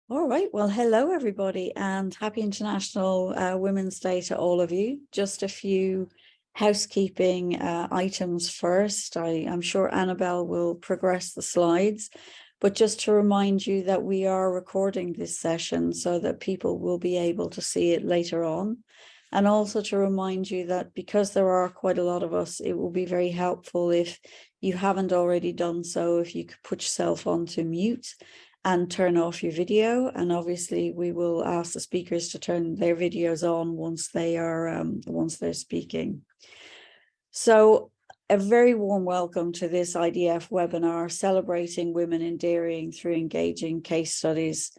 All right. Well, hello, everybody, and happy International Women's Day to all of you. Just a few housekeeping items first. I'm sure Annabelle will progress the slides, but just to remind you that we are recording this session so that people will be able to see it later on. And also to remind you that because there are quite a lot of us, it will be very helpful if you haven't already done so, if you could put yourself onto mute and turn off your video. And obviously we will ask the speakers to turn their videos on once they're speaking. So a very warm welcome to this IDF webinar celebrating women in dairying through engaging case studies.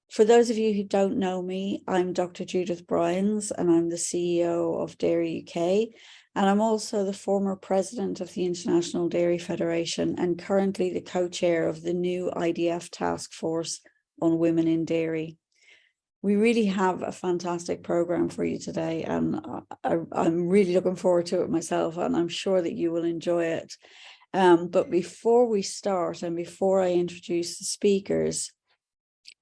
For those of you who don't know me, I'm Dr. Judith Bryans, and I'm the CEO of Dairy UK. And I'm also the former president of the International Dairy Federation and currently the co-chair of the new IDF Task Force on Women in Dairy. We really have a fantastic program for you today, and I'm really looking forward to it myself, and I'm sure that you will enjoy it. But before we start and before I introduce the speakers,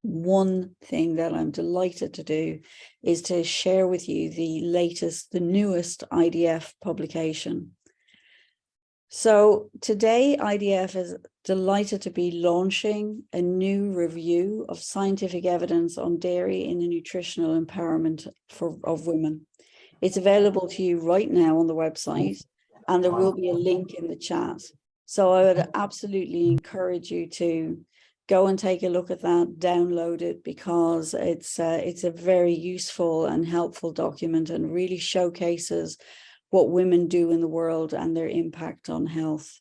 one thing that I'm delighted to do is to share with you the newest IDF publication. So today, IDF is delighted to be launching a new review of scientific evidence on dairy in the nutritional empowerment of women. It's available to you right now on the website, and there will be a link in the chat. So I would absolutely encourage you to go and take a look at that, download it, because it's a very useful and helpful document and really showcases what women do in the world and their impact on health.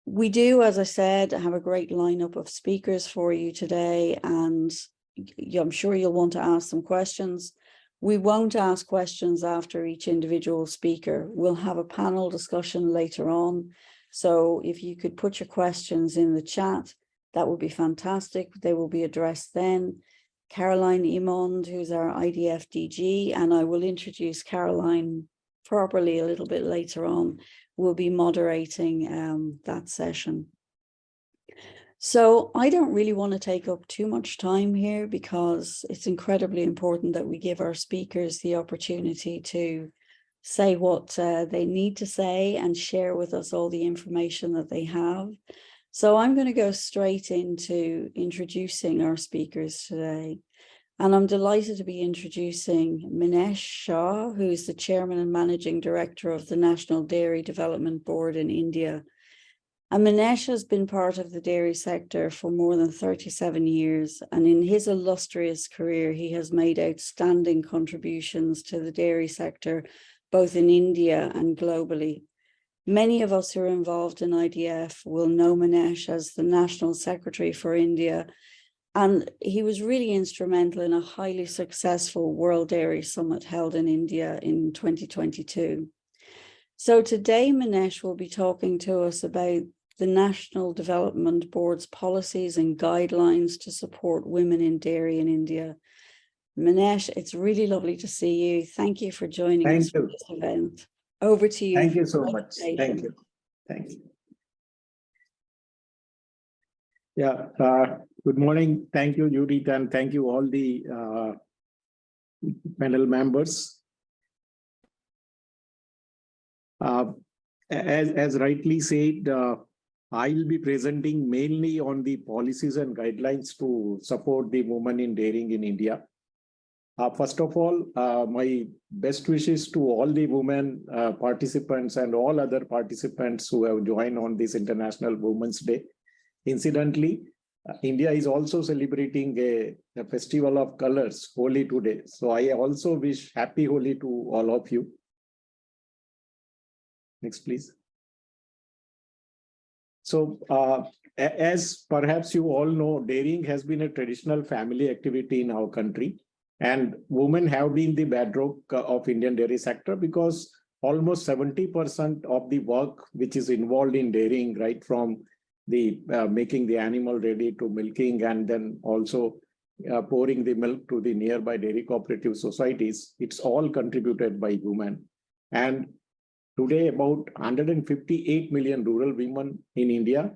We do, as I said, have a great lineup of speakers for you today, and I'm sure you'll want to ask some questions. We won't ask questions after each individual speaker. We'll have a panel discussion later on. So if you could put your questions in the chat, that would be fantastic. They will be addressed then. Caroline Imond, who's our IDF DG, and I will introduce Caroline properly a little bit later on, will be moderating that session. So I don't really want to take up too much time here because it's incredibly important that we give our speakers the opportunity to say what they need to say and share with us all the information that they have. So I'm going to go straight into introducing our speakers today. And I'm delighted to be introducing Minesh Shah, who is the Chairman and Managing Director of the National Dairy Development Board in India. And Minesh has been part of the dairy sector for more than 37 years. And in his illustrious career, he has made outstanding contributions to the dairy sector, both in India and globally. Many of us who are involved in IDF will know Minesh as the National Secretary for India, and he was really instrumental in a highly successful World Dairy Summit held in India in 2022. So today, Minesh will be talking to us about the National Development Board's policies and guidelines to support women in dairy in India. Minesh, it's really lovely to see you. Thank you for joining us for this event. Over to you. Thank you so much. Thank you. Thank you. Yeah, good morning. Thank you, Judith, and thank you all the panel members. As rightly said, I will be presenting mainly on the policies and guidelines to support the women in dairying in India. First of all, my best wishes to all the women participants and all other participants who have joined on this International Women's Day. Incidentally, India is also celebrating a festival of colors, Holi, today. So I also wish happy Holi to all of you. Next, please. So as perhaps you all know, dairying has been a traditional family activity in our country. And women have been the bedrock of Indian dairy sector because almost 70% of the work which is involved in dairying, right from the making the animal ready to milking and then also pouring the milk to the nearby dairy cooperative societies, it's all contributed by women. And today about 158 million rural women in India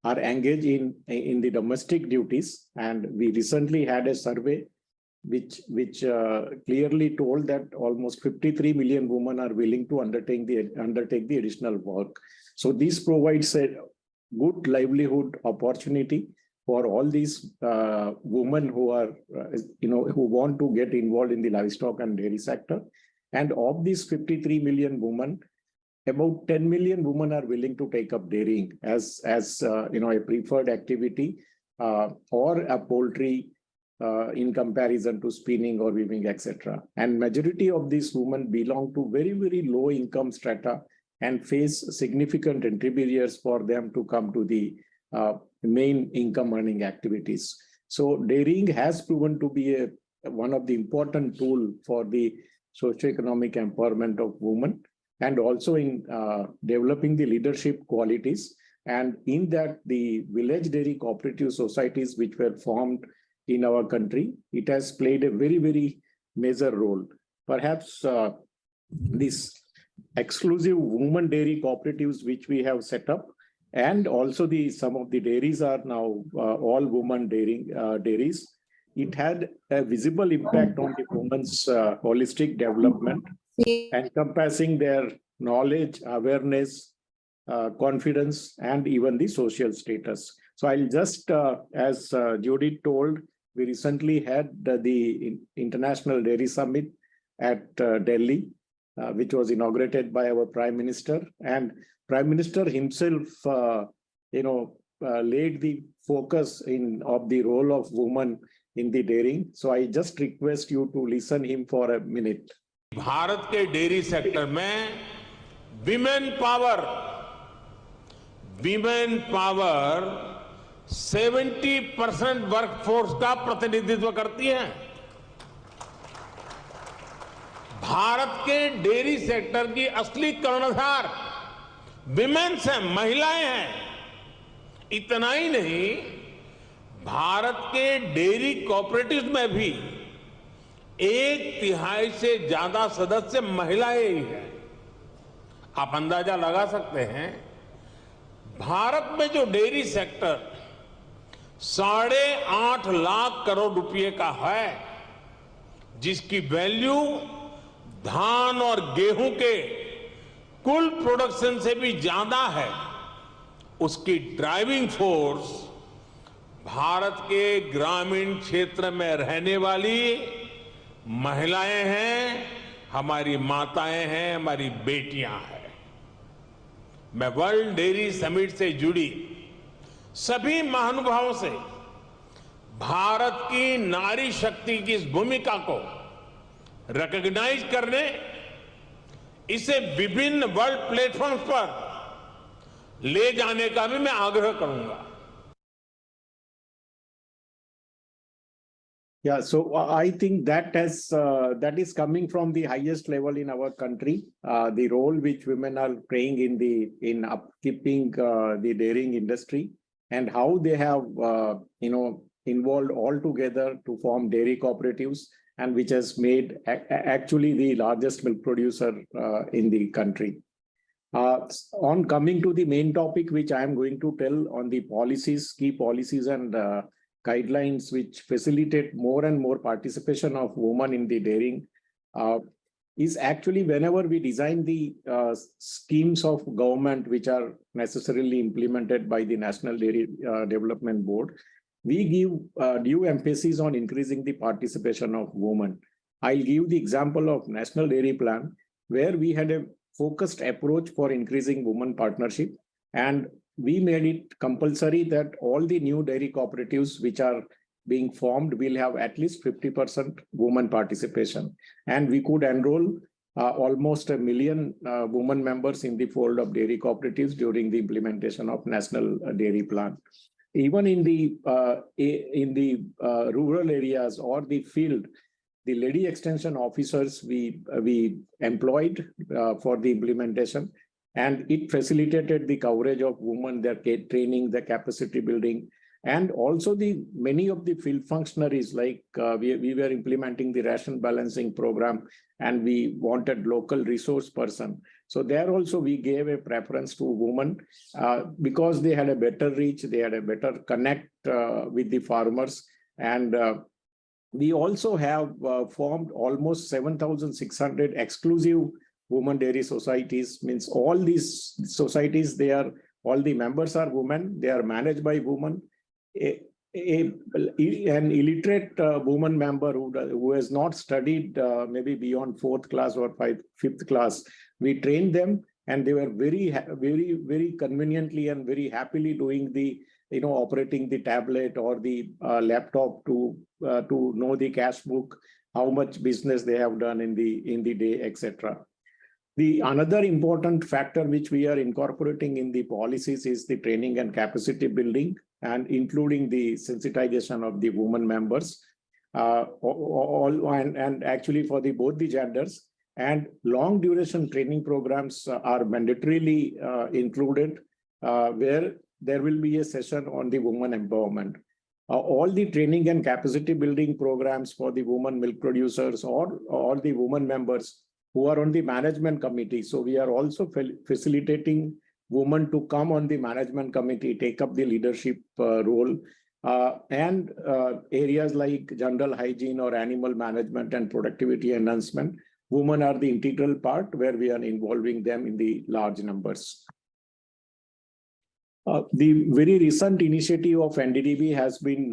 are engaged in the domestic duties. And we recently had a survey which clearly told that almost 53 million women are willing to undertake the additional work. So this provides a good livelihood opportunity for all these women who are, who want to get involved in the livestock and dairy sector. And of these 53 million women, about 10 million women are willing to take up dairying as a preferred activity or a poultry in comparison to spinning or weaving, etc. And majority of these women belong to very, very low income strata and face significant entry barriers for them to come to the main income earning activities. So dairying has proven to be one of the important tools for the socioeconomic empowerment of women, and also in developing the leadership qualities. And in that, the village dairy cooperative societies which were formed in our country, it has played a very, very major role. Perhaps this exclusive women dairy cooperatives which we have set up, and also some of the dairies are now all women dairies. It had a visible impact on the women's holistic development, encompassing their knowledge, awareness, confidence, and even the social status. So I'll just, as Judith told, we recently had the International Dairy Summit at Delhi, which was inaugurated by our Prime Minister. And Prime Minister himself, laid the focus of the role of women in the dairying. So I just request you to listen him for a minute. Bharat के dairy sector में women power 70% workforce का प्रतिनिधित्व करती है। भारत के dairy sector की असली कर्णधार विमेन्स हैं, महिलाएं हैं। इतना ही नहीं, भारत के डेयरी कोऑपरेटिव्स में भी 1/3 से ज्यादा सदस्य महिलाएं ही हैं। आप अंदाजा लगा सकते हैं, भारत में जो डेयरी सेक्टर 8.5 लाख करोड़ रुपए का है, जिसकी वैल्यू धान और गेहूं के कुल प्रोडक्शन से भी ज्यादा है, उसकी ड्राइविंग फोर्स भारत के ग्रामीण क्षेत्र में रहने वाली महिलाएं हैं, हमारी माताएं हैं, हमारी बेटियां हैं। मैं वर्ल्ड डेयरी समिट से जुड़ी सभी महानुभावों से भारत की नारी शक्ति की इस भूमिका को रिकॉग्नाइज करने, इसे विभिन्न वर्ल्ड प्लेटफॉर्म्स पर ले जाने का भी मैं आग्रह करूंगा। Yeah, so I think that is coming from the highest level in our country. The role which women are playing in upkeeping the dairying industry, and how they have involved all together to form dairy cooperatives, and which has made actually the largest milk producer in the country. On coming to the main topic, which I am going to tell on the policies, key policies and guidelines which facilitate more and more participation of women in the dairying, is actually whenever we design the schemes of government which are necessarily implemented by the National Dairy Development Board, we give due emphasis on increasing the participation of women. I'll give the example of National Dairy Plan, where we had a focused approach for increasing women partnership, and we made it compulsory that all the new dairy cooperatives which are being formed will have at least 50% women participation. And we could enroll almost 1 million women members in the fold of dairy cooperatives during the implementation of National Dairy Plan. Even in the rural areas or the field, the lady extension officers we employed for the implementation, and it facilitated the coverage of women, their training, the capacity building, And also many of the field functionaries, like we were implementing the ration balancing program, and we wanted local resource person. So there also we gave a preference to women because they had a better reach, they had a better connect with the farmers. And we also have formed almost 7,600 exclusive women dairy societies. Means all these societies, all the members are women, they are managed by women. An illiterate woman member who has not studied maybe beyond 4th class or 5th class, we trained them, and they were very conveniently and very happily doing the operating the tablet or the laptop to know the cash book, how much business they have done in the day, etc. The another important factor which we are incorporating in the policies is the training and capacity building, and including the sensitization of the women members, and actually for both the genders. And long duration training programs are mandatorily included, where there will be a session on the women empowerment. All the training and capacity building programs for the women milk producers or all the women members who are on the management committee. So we are also facilitating women to come on the management committee, take up the leadership role, and areas like general hygiene or animal management and productivity enhancement. Women are the integral part where we are involving them in the large numbers. The very recent initiative of NDDB has been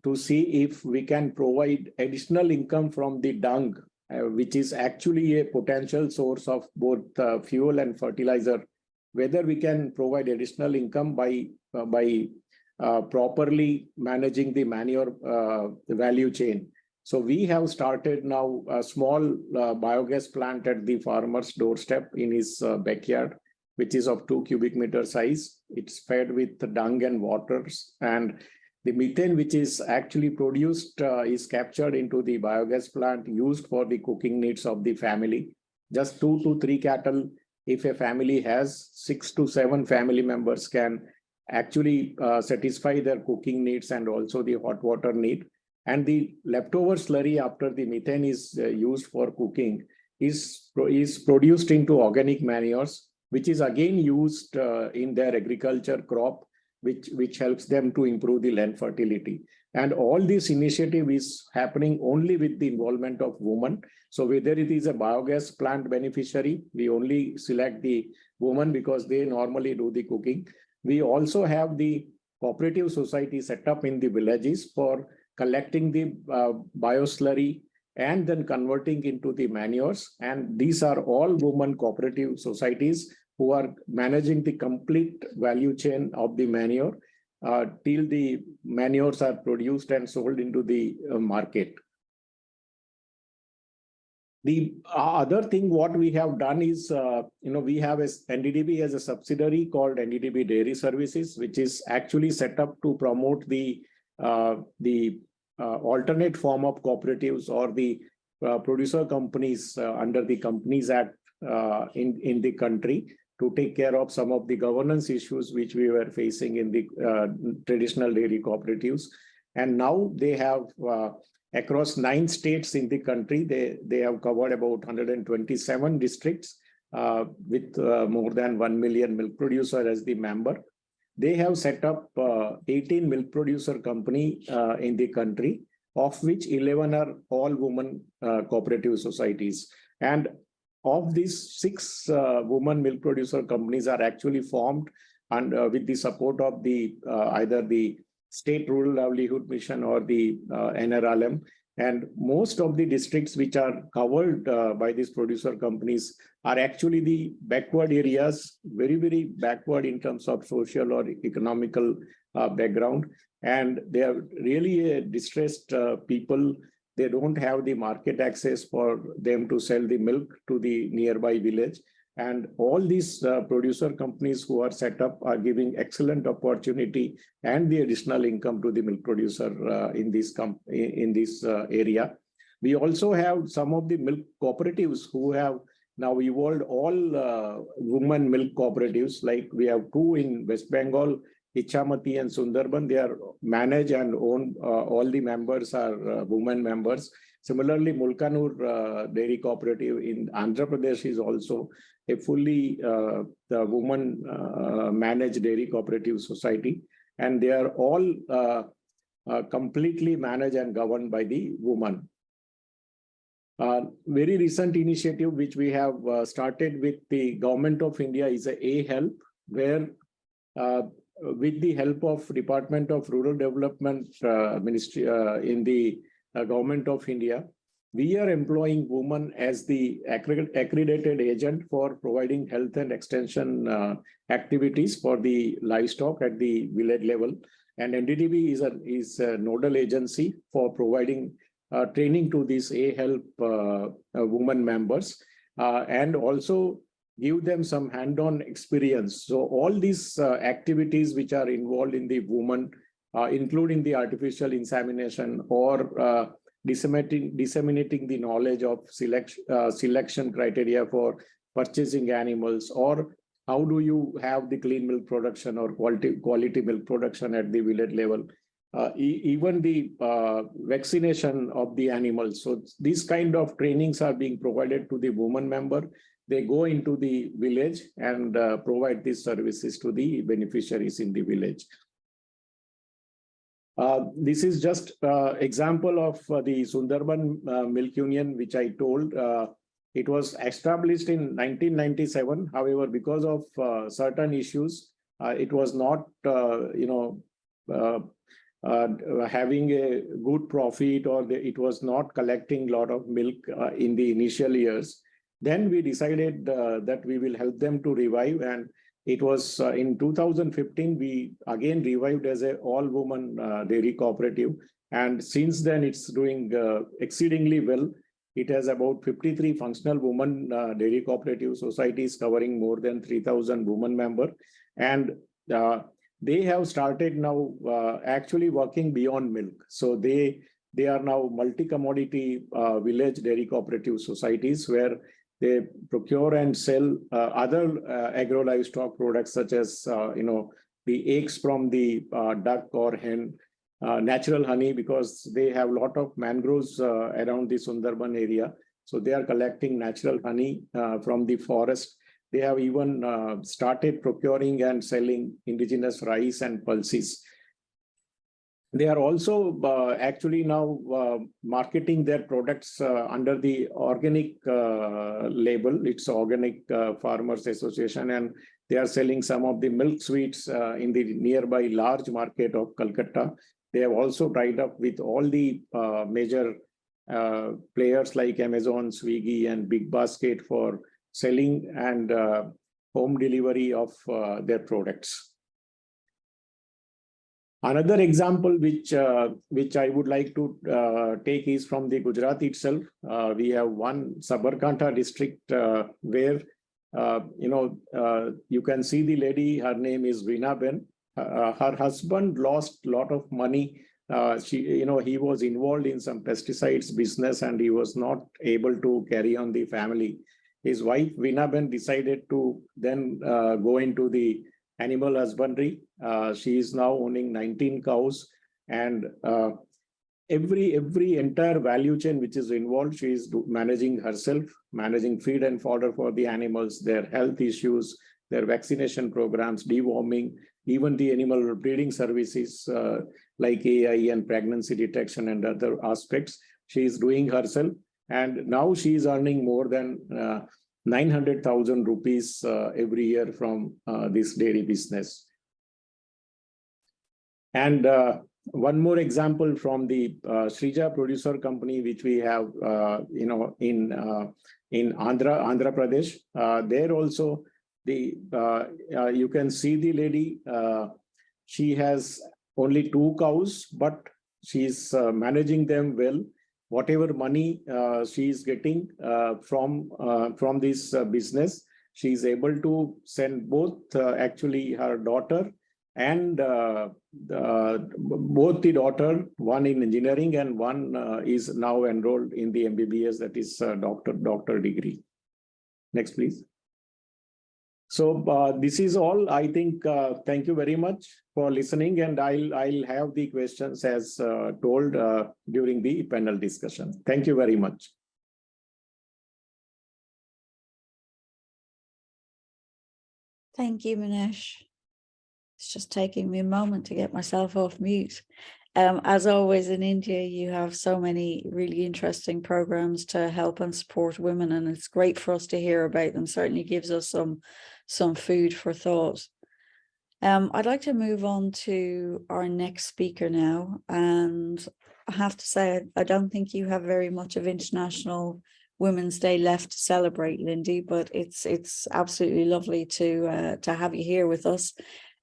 to see if we can provide additional income from the dung, which is actually a potential source of both fuel and fertilizer, whether we can provide additional income by properly managing the manure value chain. So we have started now a small biogas plant at the farmer's doorstep in his backyard, which is of 2 cubic meter size. It's fed with dung and waters, and the methane which is actually produced is captured into the biogas plant, used for the cooking needs of the family. Just 2 to 3 cattle, if a family has 6 to 7 family members, can actually satisfy their cooking needs and also the hot water need. And the leftover slurry after the methane is used for cooking is produced into organic manures, which is again used in their agriculture crop, which helps them to improve the land fertility. And all this initiative is happening only with the involvement of women. So whether it is a biogas plant beneficiary, we only select the women because they normally do the cooking. We also have the cooperative society set up in the villages for collecting the bioslurry and then converting into the manures. And these are all women cooperative societies who are managing the complete value chain of the manure till the manures are produced and sold into the market. The other thing what we have done is, we have NDDB as a subsidiary called NDDB Dairy Services, which is actually set up to promote the alternate form of cooperatives or the producer companies under the Companies Act in the country, to take care of some of the governance issues which we were facing in the traditional dairy cooperatives. And now they have across 9 states in the country, they have covered about 127 districts with more than 1 million milk producer as the member. They have set up 18 milk producer company in the country, of which 11 are all women cooperative societies. And of these 6 women milk producer companies are actually formed and with the support of the either the State Rural Livelihood Mission or the NRLM. And most of the districts which are covered by these producer companies are actually the backward areas, very, very backward in terms of social or economical background. And they are really distressed people. They don't have the market access for them to sell the milk to the nearby village. And all these producer companies who are set up are giving excellent opportunity and the additional income to the milk producer in this area. We also have some of the milk cooperatives who have now evolved all women milk cooperatives. Like we have 2 in West Bengal Ichamati and Sundarban, they are managed and owned. All the members are women members. Similarly, Mulkanur Dairy Cooperative in Andhra Pradesh is also a fully the woman managed dairy cooperative society, and they are all completely managed and governed by the woman. Very recent initiative which we have started with the Government of India is a help, where with the help of Department of Rural Development Ministry in the Government of India, we are employing women as the accredited agent for providing health and extension activities for the livestock at the village level. And NDDB is a nodal agency for providing training to these help women members and also give them some hand-on experience. So all these activities which are involved in the women, including the artificial insemination or disseminating the knowledge of selection criteria for purchasing animals, or how do you have the clean milk production or quality milk production at the village level, even the vaccination of the animals. So these kind of trainings are being provided to the woman member. They go into the village and provide these services to the beneficiaries in the village. This is just example of the Sundarban Milk Union, which I told. It was established in 1997. However, because of certain issues, it was not, having a good profit, or it was not collecting a lot of milk in the initial years. Then we decided that we will help them to revive, and it was in 2015 we again revived as a all-woman dairy cooperative, and since then it's doing exceedingly well. It has about 53 functional women dairy cooperative societies covering more than 3,000 women members, and they have started now actually working beyond milk. So they are now multi-commodity village dairy cooperative societies, where they procure and sell other agro-livestock products such as the eggs from the duck or hen, natural honey, because they have a lot of mangroves around the Sundarban area. So they are collecting natural honey from the forest. They have even started procuring and selling indigenous rice and pulses. They are also actually now marketing their products under the organic label. It's Organic Farmers Association, and they are selling some of the milk sweets in the nearby large market of Calcutta. They have also tied up with all the major players like Amazon, Swiggy, and Big Basket for selling and home delivery of their products. Another example which I would like to take is from the Gujarat itself. We have one Sabarkantha district where you can see the lady. Her name is Veena Ben. Her husband lost a lot of money. He was involved in some pesticides business, and he was not able to carry on the family. His wife Veena Ben decided to then go into the animal husbandry. She is now owning 19 cows, and every entire value chain which is involved, she is managing herself, managing feed and fodder for the animals, their health issues, their vaccination programs, deworming, even the animal breeding services like AI and pregnancy detection and other aspects. She is doing herself, and now she is earning more than 900,000 rupees every year from this dairy business. And one more example from the Srija Producer Company, which we have, in Andhra Pradesh. There also, you can see the lady. She has only 2 cows, but she's managing them well. Whatever money she is getting from this business, she is able to send both actually her daughter and both the daughter, one in engineering and one is now enrolled in the MBBS, that is doctor degree. Next, please. So this is all. I think. Thank you very much for listening, and I'll have the questions as told during the panel discussion. Thank you very much. Thank you, Manesh. It's just taking me a moment to get myself off mute. As always in India, you have so many really interesting programs to help and support women, and it's great for us to hear about them. Certainly gives us some food for thought. I'd like to move on to our next speaker now, and I have to say I don't think you have very much of International Women's Day left to celebrate, Lindy, but it's absolutely lovely to have you here with us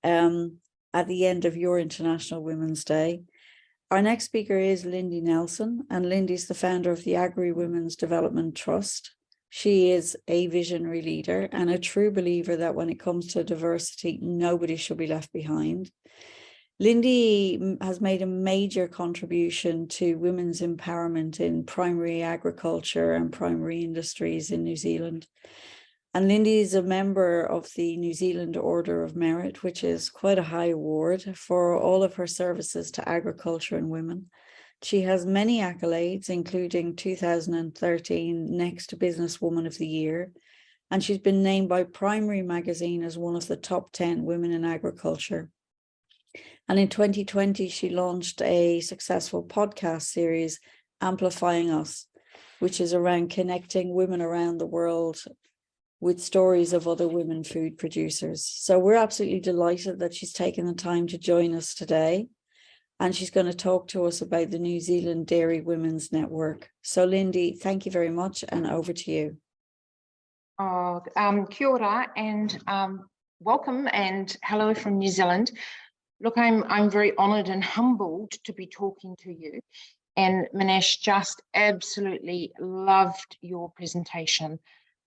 at the end of your International Women's Day. Our next speaker is Lindy Nelson, and Lindy's the founder of the Agri Women's Development Trust. She is a visionary leader and a true believer that when it comes to diversity, nobody should be left behind. Lindy has made a major contribution to women's empowerment in primary agriculture and primary industries in New Zealand. And Lindy is a member of the New Zealand Order of Merit, which is quite a high award for all of her services to agriculture and women. She has many accolades, including 2013 Next Businesswoman of the Year, and she's been named by Primary Magazine as one of the top 10 women in agriculture. And in 2020, she launched a successful podcast series, Amplifying Us, which is around connecting women around the world with stories of other women food producers. So we're absolutely delighted that she's taken the time to join us today. And she's going to talk to us about the New Zealand Dairy Women's Network. So Lindy, thank you very much, and over to you. Kia ora and welcome and hello from New Zealand. Look, I'm very honoured and humbled to be talking to you. And Manesh, just absolutely loved your presentation.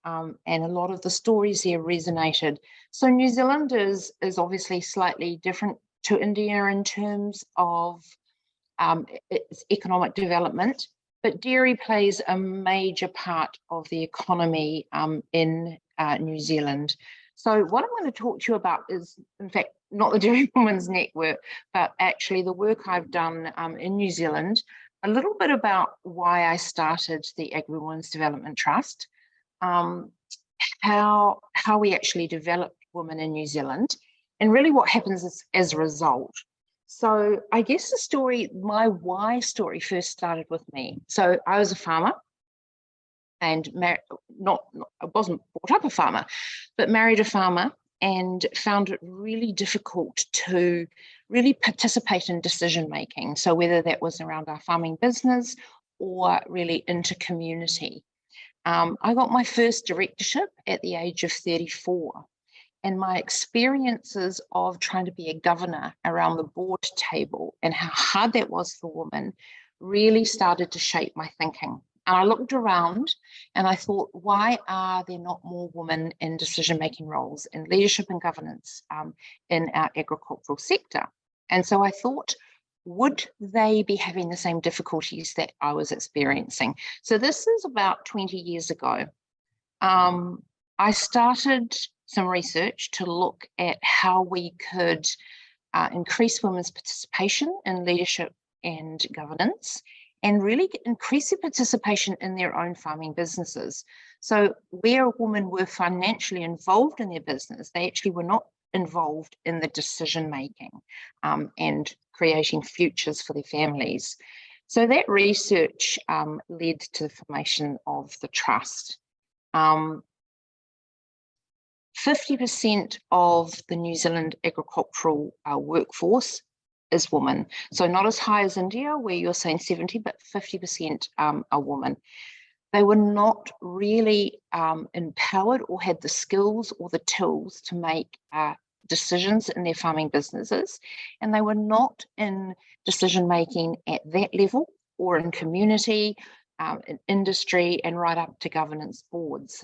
And a lot of the stories here resonated. So New Zealand is obviously slightly different to India in terms of its economic development, but dairy plays a major part of the economy in New Zealand. So what I'm going to talk to you about is, in fact, not the Dairy Women's Network, but actually the work I've done in New Zealand, a little bit about why I started the Agri Women's Development Trust, how we actually developed women in New Zealand, and really what happens as a result. So I guess the story, my why story first started with me. So I was a farmer and I wasn't brought up a farmer, but married a farmer and found it really difficult to really participate in decision making. So whether that was around our farming business or really into community. I got my first directorship at the age of 34, and my experiences of trying to be a governor around the board table and how hard that was for women really started to shape my thinking. And I looked around and I thought, why are there not more women in decision-making roles in leadership and governance in our agricultural sector? And so I thought, would they be having the same difficulties that I was experiencing? So this is about 20 years ago. I started some research to look at how we could increase women's participation in leadership and governance, and really increase their participation in their own farming businesses. So where women were financially involved in their business, they actually were not involved in the decision making and creating futures for their families. So that research led to the formation of the trust. 50% of the New Zealand agricultural workforce is women. So not as high as India, where you're saying 70, but 50% are women. They were not really empowered or had the skills or the tools to make decisions in their farming businesses, and they were not in decision making at that level or in community, in industry, and right up to governance boards.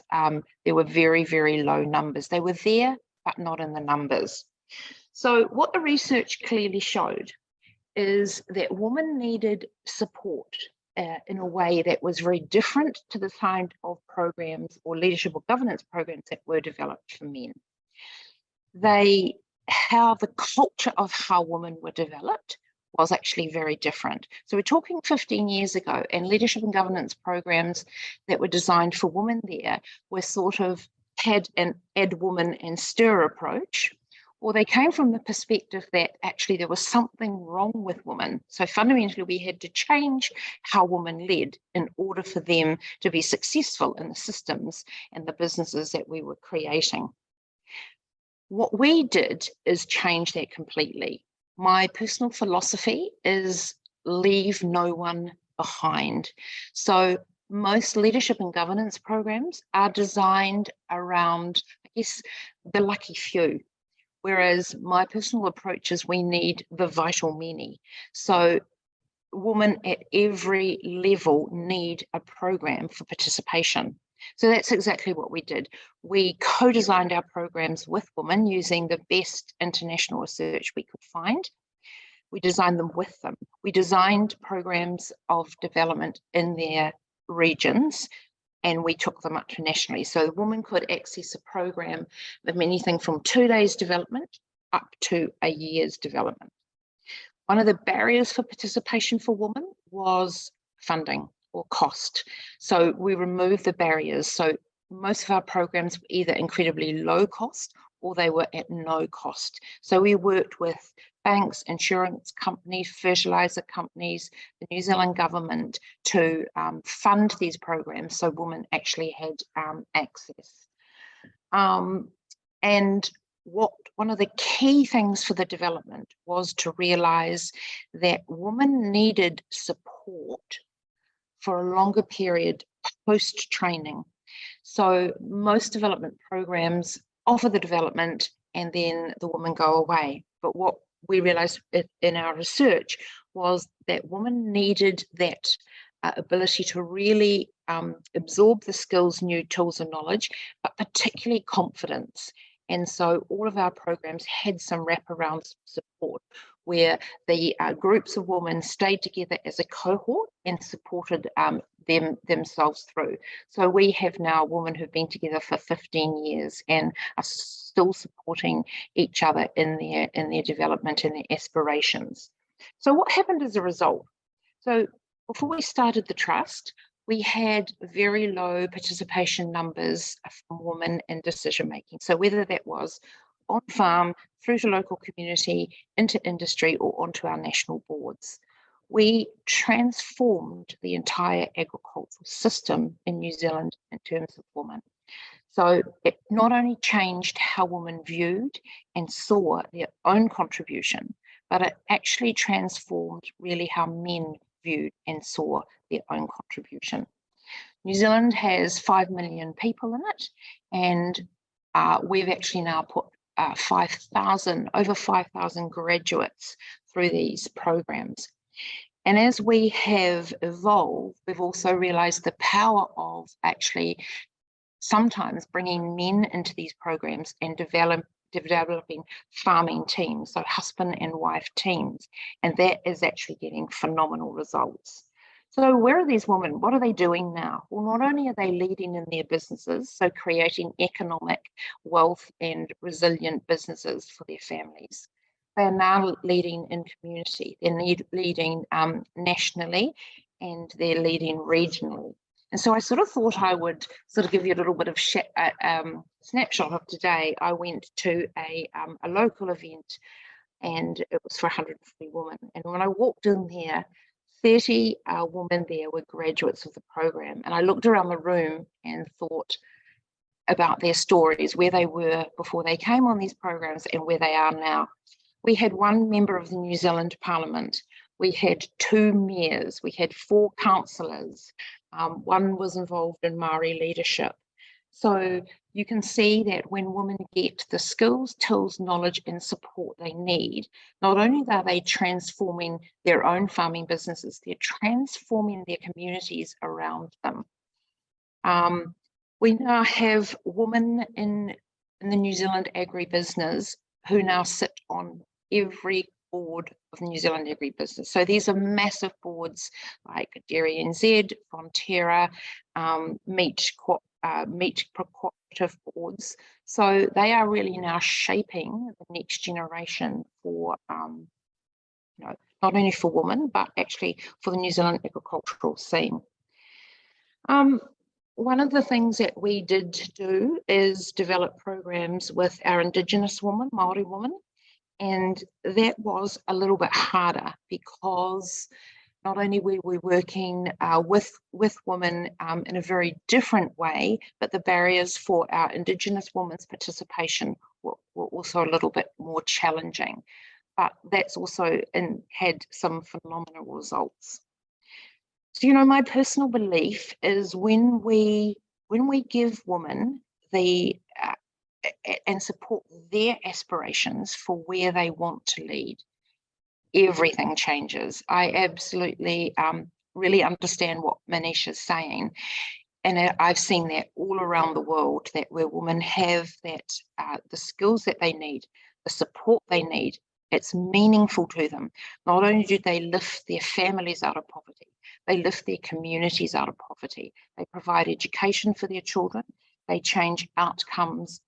There were very, very low numbers. They were there, but not in the numbers. So what the research clearly showed is that women needed support in a way that was very different to the kind of programs or leadership or governance programs that were developed for men. how the culture of how women were developed was actually very different. So we're talking 15 years ago, and leadership and governance programs that were designed for women there were sort of had an add woman and stir approach, or they came from the perspective that actually there was something wrong with women. So fundamentally, we had to change how women led in order for them to be successful in the systems and the businesses that we were creating. What we did is change that completely. My personal philosophy is leave no one behind. So most leadership and governance programs are designed around, I guess, the lucky few. Whereas my personal approach is we need the vital many. So women at every level need a program for participation. So that's exactly what we did. We co-designed our programs with women using the best international research we could find. We designed them with them. We designed programs of development in their regions, and we took them up to nationally. So the woman could access a program of anything from 2 days development up to a year's development. One of the barriers for participation for women was funding or cost. So we removed the barriers. So most of our programs were either incredibly low cost or they were at no cost. So we worked with banks, insurance companies, fertilizer companies, the New Zealand government to fund these programs so women actually had access. And one of the key things for the development was to realise that women needed support for a longer period post-training. So most development programs offer the development and then the women go away. But what we realised in our research was that women needed that ability to really absorb the skills, new tools and knowledge, but particularly confidence. And so all of our programs had some wraparound support where the groups of women stayed together as a cohort and supported themselves through. So we have now women who've been together for 15 years and are still supporting each other in their development and their aspirations. So what happened as a result? So before we started the trust, we had very low participation numbers from women in decision making. So whether that was on farm, through to local community, into industry, or onto our national boards. We transformed the entire agricultural system in New Zealand in terms of women. So it not only changed how women viewed and saw their own contribution, but it actually transformed really how men viewed and saw their own contribution. New Zealand has 5 million people in it, and we've actually now put over 5,000 graduates through these programs. And as we have evolved, we've also realised the power of actually sometimes bringing men into these programs and developing farming teams, so husband and wife teams, and that is actually getting phenomenal results. So where are these women? What are they doing now? Well, not only are they leading in their businesses, so creating economic wealth and resilient businesses for their families, they are now leading in community. They're leading nationally, and they're leading regionally. And so I sort of thought I would sort of give you a little bit of snapshot of today. I went to a local event, and it was for 150 women. And when I walked in there, 30 women there were graduates of the program. And I looked around the room and thought about their stories, where they were before they came on these programs and where they are now. We had one member of the New Zealand Parliament. We had 2 mayors. We had 4 councillors. One was involved in Māori leadership. So you can see that when women get the skills, tools, knowledge and support they need, not only are they transforming their own farming businesses, they're transforming their communities around them. We now have women in the New Zealand agribusiness who now sit on every board of New Zealand agribusiness. So these are massive boards like Dairy NZ, Fonterra, Meat Cooperative consultative boards. So they are really now shaping the next generation for, you know, not only for women, but actually for the New Zealand agricultural scene. One of the things that we did do is develop programs with our Indigenous women, Māori women, and that was a little bit harder because not only were we working with women in a very different way, but the barriers for our Indigenous women's participation were also a little bit more challenging. But that's also had some phenomenal results. So, you know, my personal belief is when we give women the and support their aspirations for where they want to lead, everything changes. I absolutely really understand what Manish is saying. And I've seen that all around the world, that where women have that, the skills that they need, the support they need, it's meaningful to them. Not only do they lift their families out of poverty, they lift their communities out of poverty. They provide education for their children. They change outcomes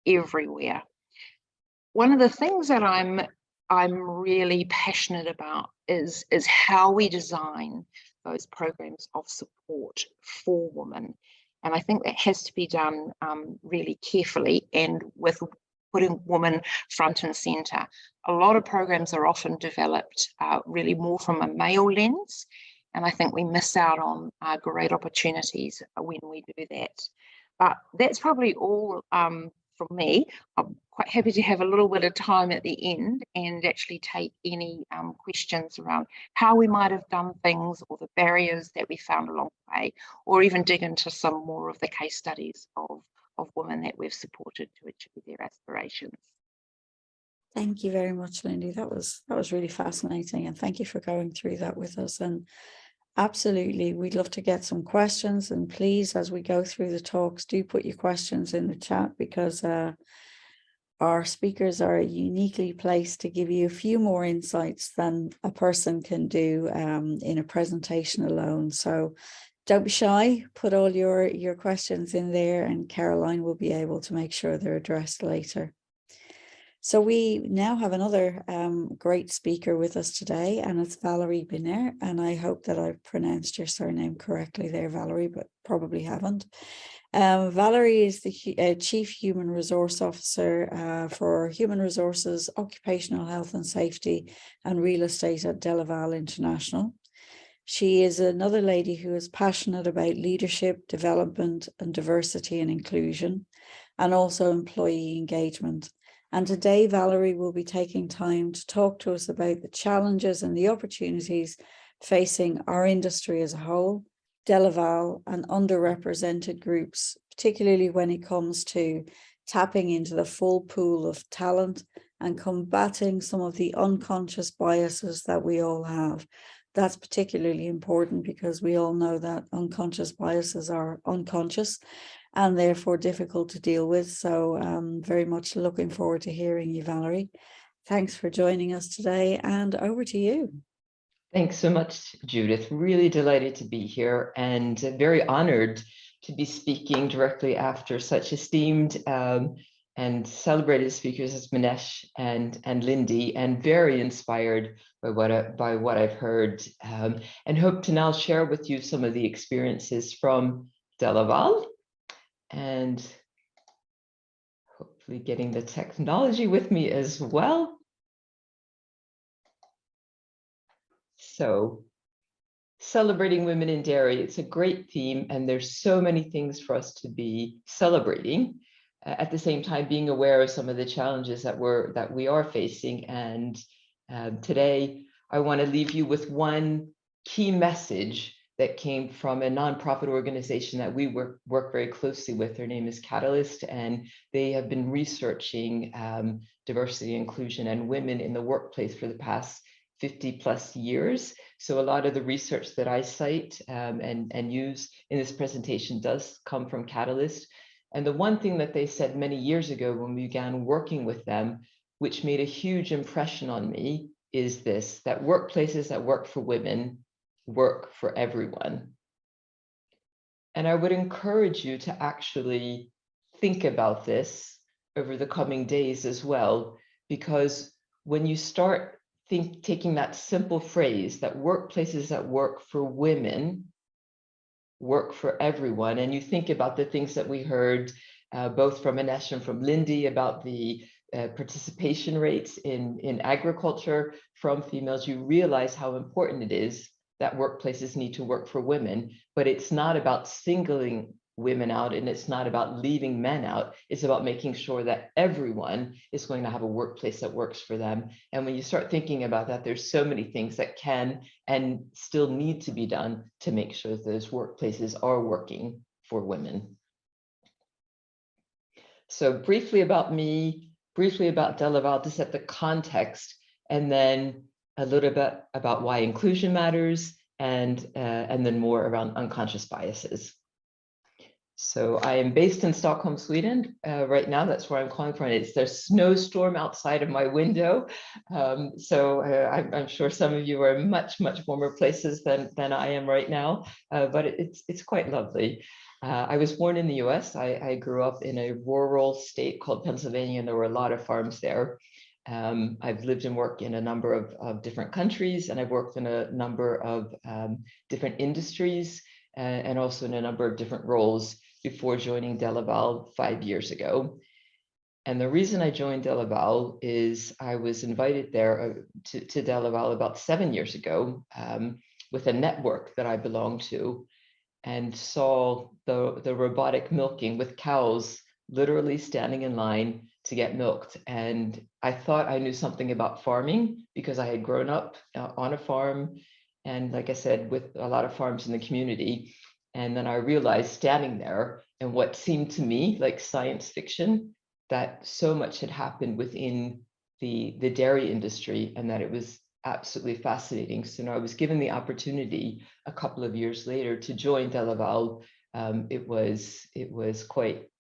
everywhere. One of the things that I'm really passionate about is how we design those programs of support for women. And I think that has to be done really carefully and with putting women front and center. A lot of programs are often developed really more from a male lens, and I think we miss out on great opportunities when we do that. But that's probably all from me. I'm quite happy to have a little bit of time at the end and actually take any questions around how we might have done things or the barriers that we found along the way, or even dig into some more of the case studies of women that we've supported to achieve their aspirations. Thank you very much, Lindy. That was really fascinating, and thank you for going through that with us. And absolutely, we'd love to get some questions, and please, as we go through the talks, do put your questions in the chat, because our speakers are uniquely placed to give you a few more insights than a person can do in a presentation alone. So don't be shy, put all your questions in there, and Caroline will be able to make sure they're addressed later. So we now have another great speaker with us today, and it's Valerie Biner, and I hope that I've pronounced your surname correctly there, Valerie, but probably haven't. Valerie is the Chief Human Resource Officer for Human Resources, Occupational Health and Safety and Real Estate at De Laval International. She is another lady who is passionate about leadership, development and diversity and inclusion, and also employee engagement. And today, Valerie will be taking time to talk to us about the challenges and the opportunities facing our industry as a whole, De Laval and underrepresented groups, particularly when it comes to tapping into the full pool of talent and combating some of the unconscious biases that we all have. That's particularly important because we all know that unconscious biases are unconscious and therefore difficult to deal with. So very much looking forward to hearing you, Valerie. Thanks for joining us today, and over to you. Thanks so much, Judith. Really delighted to be here and very honored to be speaking directly after such esteemed and celebrated speakers as Manesh and Lindy, and very inspired by what I've heard, and hope to now share with you some of the experiences from De Laval, and hopefully getting the technology with me as well. So, celebrating women in dairy, it's a great theme, and there's so many things for us to be celebrating. At the same time, being aware of some of the challenges that we are facing. And today, I want to leave you with one key message that came from a nonprofit organization that we work very closely with. Their name is Catalyst, and they have been researching diversity, inclusion, and women in the workplace for the past 50 plus years. So a lot of the research that I cite and use in this presentation does come from Catalyst. And the one thing that they said many years ago when we began working with them, which made a huge impression on me, is this: that workplaces that work for women work for everyone. And I would encourage you to actually think about this over the coming days as well, because when you start taking that simple phrase that workplaces that work for women work for everyone, and you think about the things that we heard both from Anesh and from Lindy about the participation rates in agriculture from females, you realize how important it is that workplaces need to work for women. But it's not about singling women out, and it's not about leaving men out. It's about making sure that everyone is going to have a workplace that works for them. And when you start thinking about that, there's so many things that can and still need to be done to make sure that those workplaces are working for women. So briefly about me, briefly about DeLaval to set the context, and then a little bit about why inclusion matters, and then more around unconscious biases. So I am based in Stockholm, Sweden right now. That's where I'm calling from. There's a snowstorm outside of my window. I'm sure some of you are in much, much warmer places than I am right now, but it's quite lovely. I was born in the US. I grew up in a rural state called Pennsylvania, and there were a lot of farms there. I've lived and worked in a number of different countries, and I've worked in a number of different industries, and also in a number of different roles before joining DeLaval 5 years ago. And the reason I joined DeLaval is I was invited there to DeLaval about 7 years ago with a network that I belonged to, and saw the robotic milking with cows literally standing in line to get milked. And I thought I knew something about farming because I had grown up on a farm, and like I said, with a lot of farms in the community. And then I realized standing there and what seemed to me like science fiction, that so much had happened within the dairy industry, and that it was absolutely fascinating. So now I was given the opportunity a couple of years later to join DeLaval. It was quite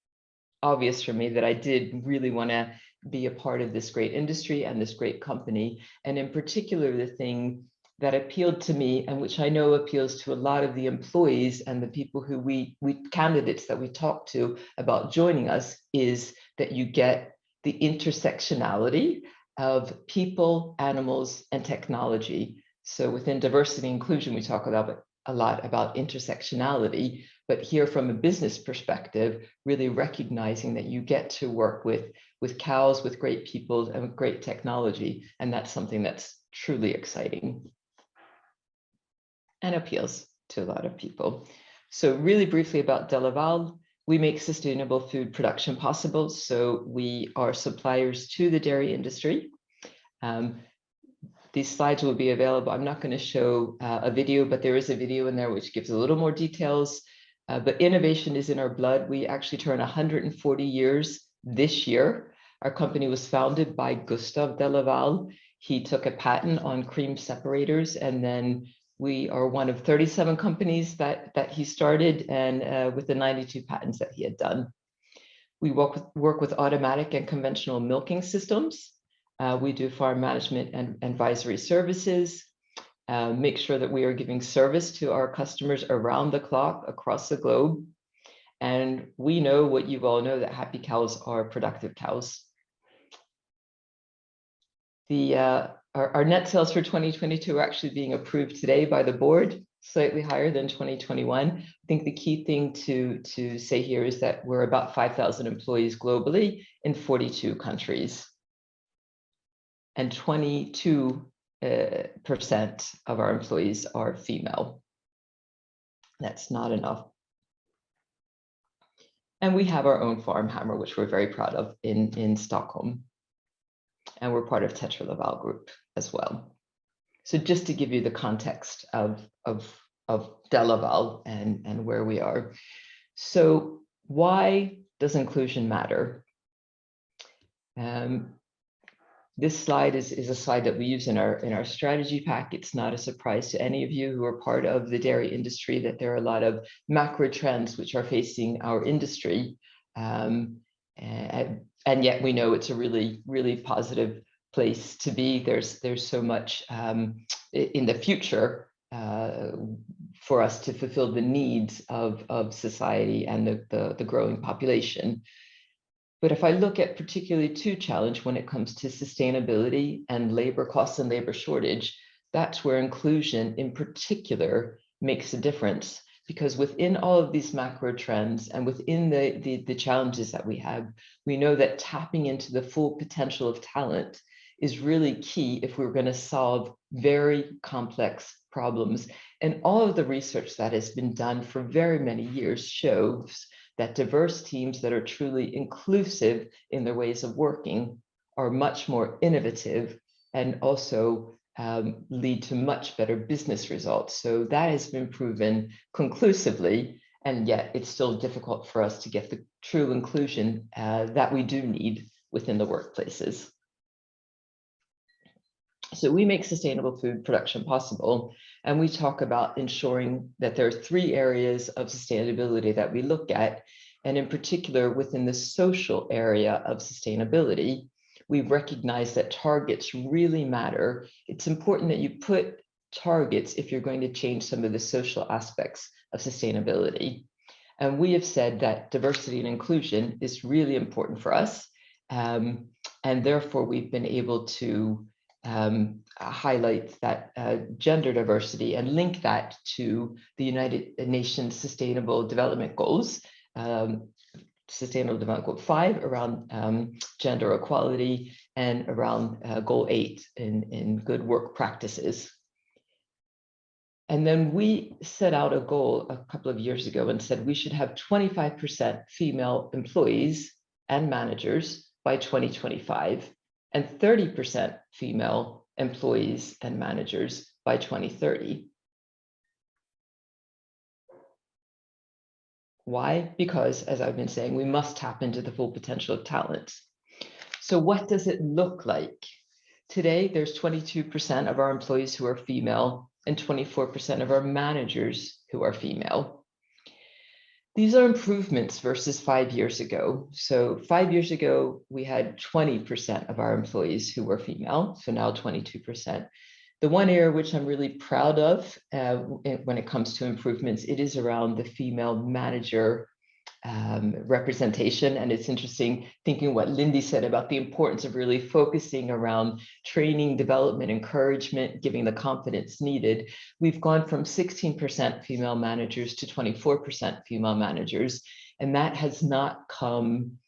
obvious for me that I did really want to be a part of this great industry and this great company. And in particular, the thing that appealed to me, and which I know appeals to a lot of the employees and the people who we candidates that we talk to about joining us, is that you get the intersectionality of people, animals, and technology. So within diversity and inclusion, we talk a lot about intersectionality, but here from a business perspective, really recognizing that you get to work with cows, with great people, and with great technology. And that's something that's truly exciting and appeals to a lot of people. So really briefly about DeLaval, we make sustainable food production possible. So we are suppliers to the dairy industry. These slides will be available. I'm not going to show a video, but there is a video in there which gives a little more details. But innovation is in our blood. We actually turn 140 years this year. Our company was founded by Gustav DeLaval. He took a patent on cream separators, and then we are one of 37 companies that he started, and with the 92 patents that he had done. We work with automatic and conventional milking systems. We do farm management and advisory services, make sure that we are giving service to our customers around the clock across the globe. And we know what you all know, that happy cows are productive cows. Our net sales for 2022 are actually being approved today by the board, slightly higher than 2021. I think the key thing to say here is that we're about 5,000 employees globally in 42 countries. And 22% of our employees are female. That's not enough. And we have our own farm, Hammer, which we're very proud of in Stockholm. And we're part of Tetra Laval Group as well. So just to give you the context of DeLaval and where we are. So why does inclusion matter? This slide is a slide that we use in our strategy pack. It's not a surprise to any of you who are part of the dairy industry that there are a lot of macro trends which are facing our industry. And yet we know it's a really, really positive place to be. There's so much in the future for us to fulfill the needs of society and the growing population. But if I look at particularly two challenges when it comes to sustainability and labor costs and labor shortage, that's where inclusion in particular makes a difference. Because within all of these macro trends and within the challenges that we have, we know that tapping into the full potential of talent is really key if we're going to solve very complex problems. And all of the research that has been done for very many years shows that diverse teams that are truly inclusive in their ways of working are much more innovative and also lead to much better business results. So that has been proven conclusively, and yet it's still difficult for us to get the true inclusion that we do need within the workplaces. So we make sustainable food production possible, and we talk about ensuring that there are 3 areas of sustainability that we look at, and in particular within the social area of sustainability, we recognize that targets really matter. It's important that you put targets if you're going to change some of the social aspects of sustainability. And we have said that diversity and inclusion is really important for us, and therefore we've been able to highlight that gender diversity and link that to the United Nations Sustainable Development Goals, Sustainable Development Goal 5 around gender equality, and around Goal 8 in good work practices. And then we set out a goal a couple of years ago and said we should have 25% female employees and managers by 2025. And 30% female employees and managers by 2030. Why? Because, as I've been saying, we must tap into the full potential of talent. So what does it look like? Today, there's 22% of our employees who are female and 24% of our managers who are female. These are improvements versus 5 years ago. So 5 years ago, we had 20% of our employees who were female, so now 22%. The one area which I'm really proud of when it comes to improvements, it is around the female manager representation. And it's interesting thinking what Lindy said about the importance of really focusing around training, development, encouragement, giving the confidence needed. We've gone from 16% female managers to 24% female managers, and that has not come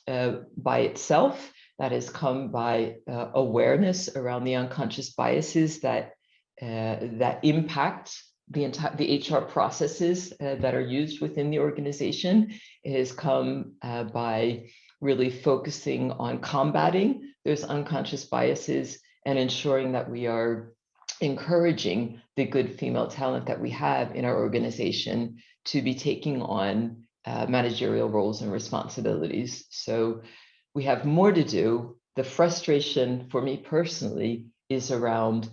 by itself. That has come by awareness around the unconscious biases that impact the HR processes that are used within the organization. It has come by really focusing on combating those unconscious biases and ensuring that we are encouraging the good female talent that we have in our organization to be taking on managerial roles and responsibilities. So we have more to do. The frustration for me personally is around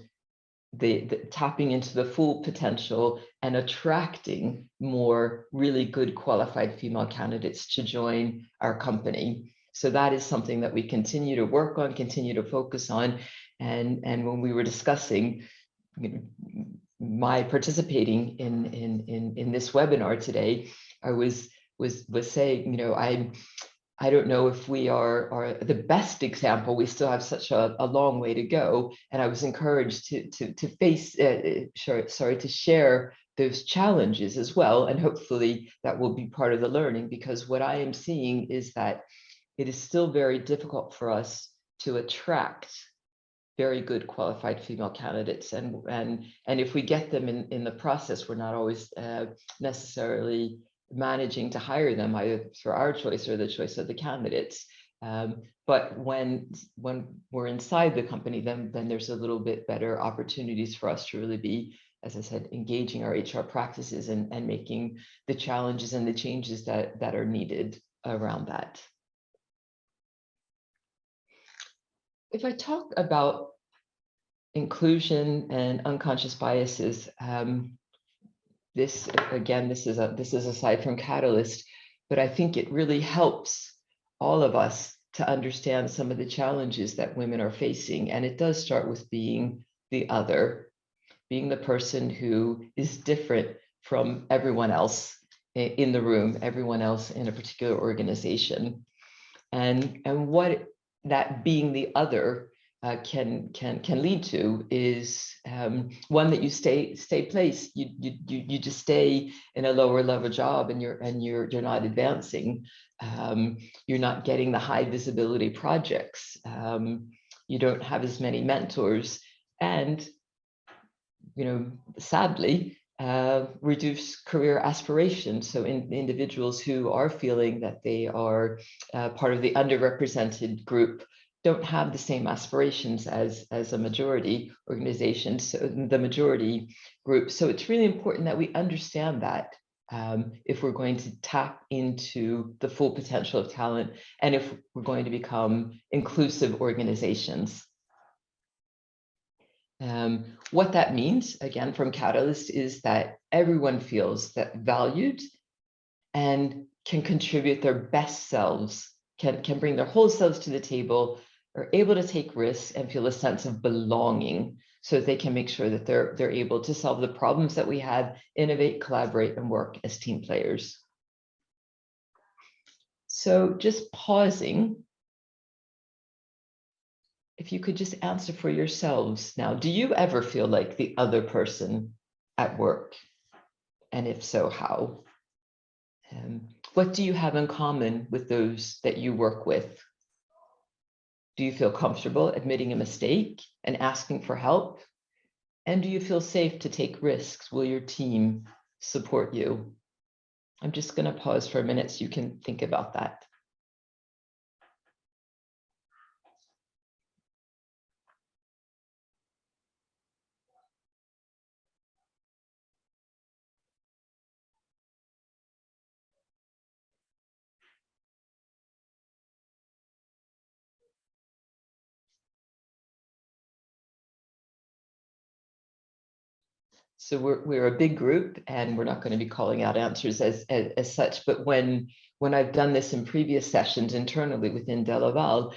the tapping into the full potential and attracting more really good qualified female candidates to join our company. So that is something that we continue to work on, continue to focus on. And when we were discussing my participating in this webinar today, I was saying, I don't know if we are the best example. We still have such a long way to go. And I was encouraged to share those challenges as well. And hopefully that will be part of the learning, because what I am seeing is that it is still very difficult for us to attract very good qualified female candidates. And if we get them in the process, we're not always necessarily managing to hire them either through our choice or the choice of the candidates. But when we're inside the company, then there's a little bit better opportunities for us to really be, as I said, engaging our HR practices and making the challenges and the changes that are needed around that. If I talk about inclusion and unconscious biases, this is aside from Catalyst, but I think it really helps all of us to understand some of the challenges that women are facing. And it does start with being the other, being the person who is different from everyone else in the room, everyone else in a particular organization. And what that being the other can lead to is one that you stay placed. You just stay in a lower level job, and you're not advancing. You're not getting the high visibility projects. You don't have as many mentors, and sadly, reduce career aspirations. So individuals who are feeling that they are part of the underrepresented group don't have the same aspirations as a majority organization, so the majority group. So it's really important that we understand that if we're going to tap into the full potential of talent, and if we're going to become inclusive organizations. What that means, again, from Catalyst, is that everyone feels that valued and can contribute their best selves, can bring their whole selves to the table, are able to take risks and feel a sense of belonging, so that they can make sure that they're able to solve the problems that we have, innovate, collaborate, and work as team players. So just pausing, if you could just answer for yourselves now, do you ever feel like the other person at work? And if so, how? What do you have in common with those that you work with? Do you feel comfortable admitting a mistake and asking for help? And do you feel safe to take risks? Will your team support you? I'm just going to pause for a minute so you can think about that. So we're a big group, and we're not going to be calling out answers as such. But when I've done this in previous sessions internally within Delaval,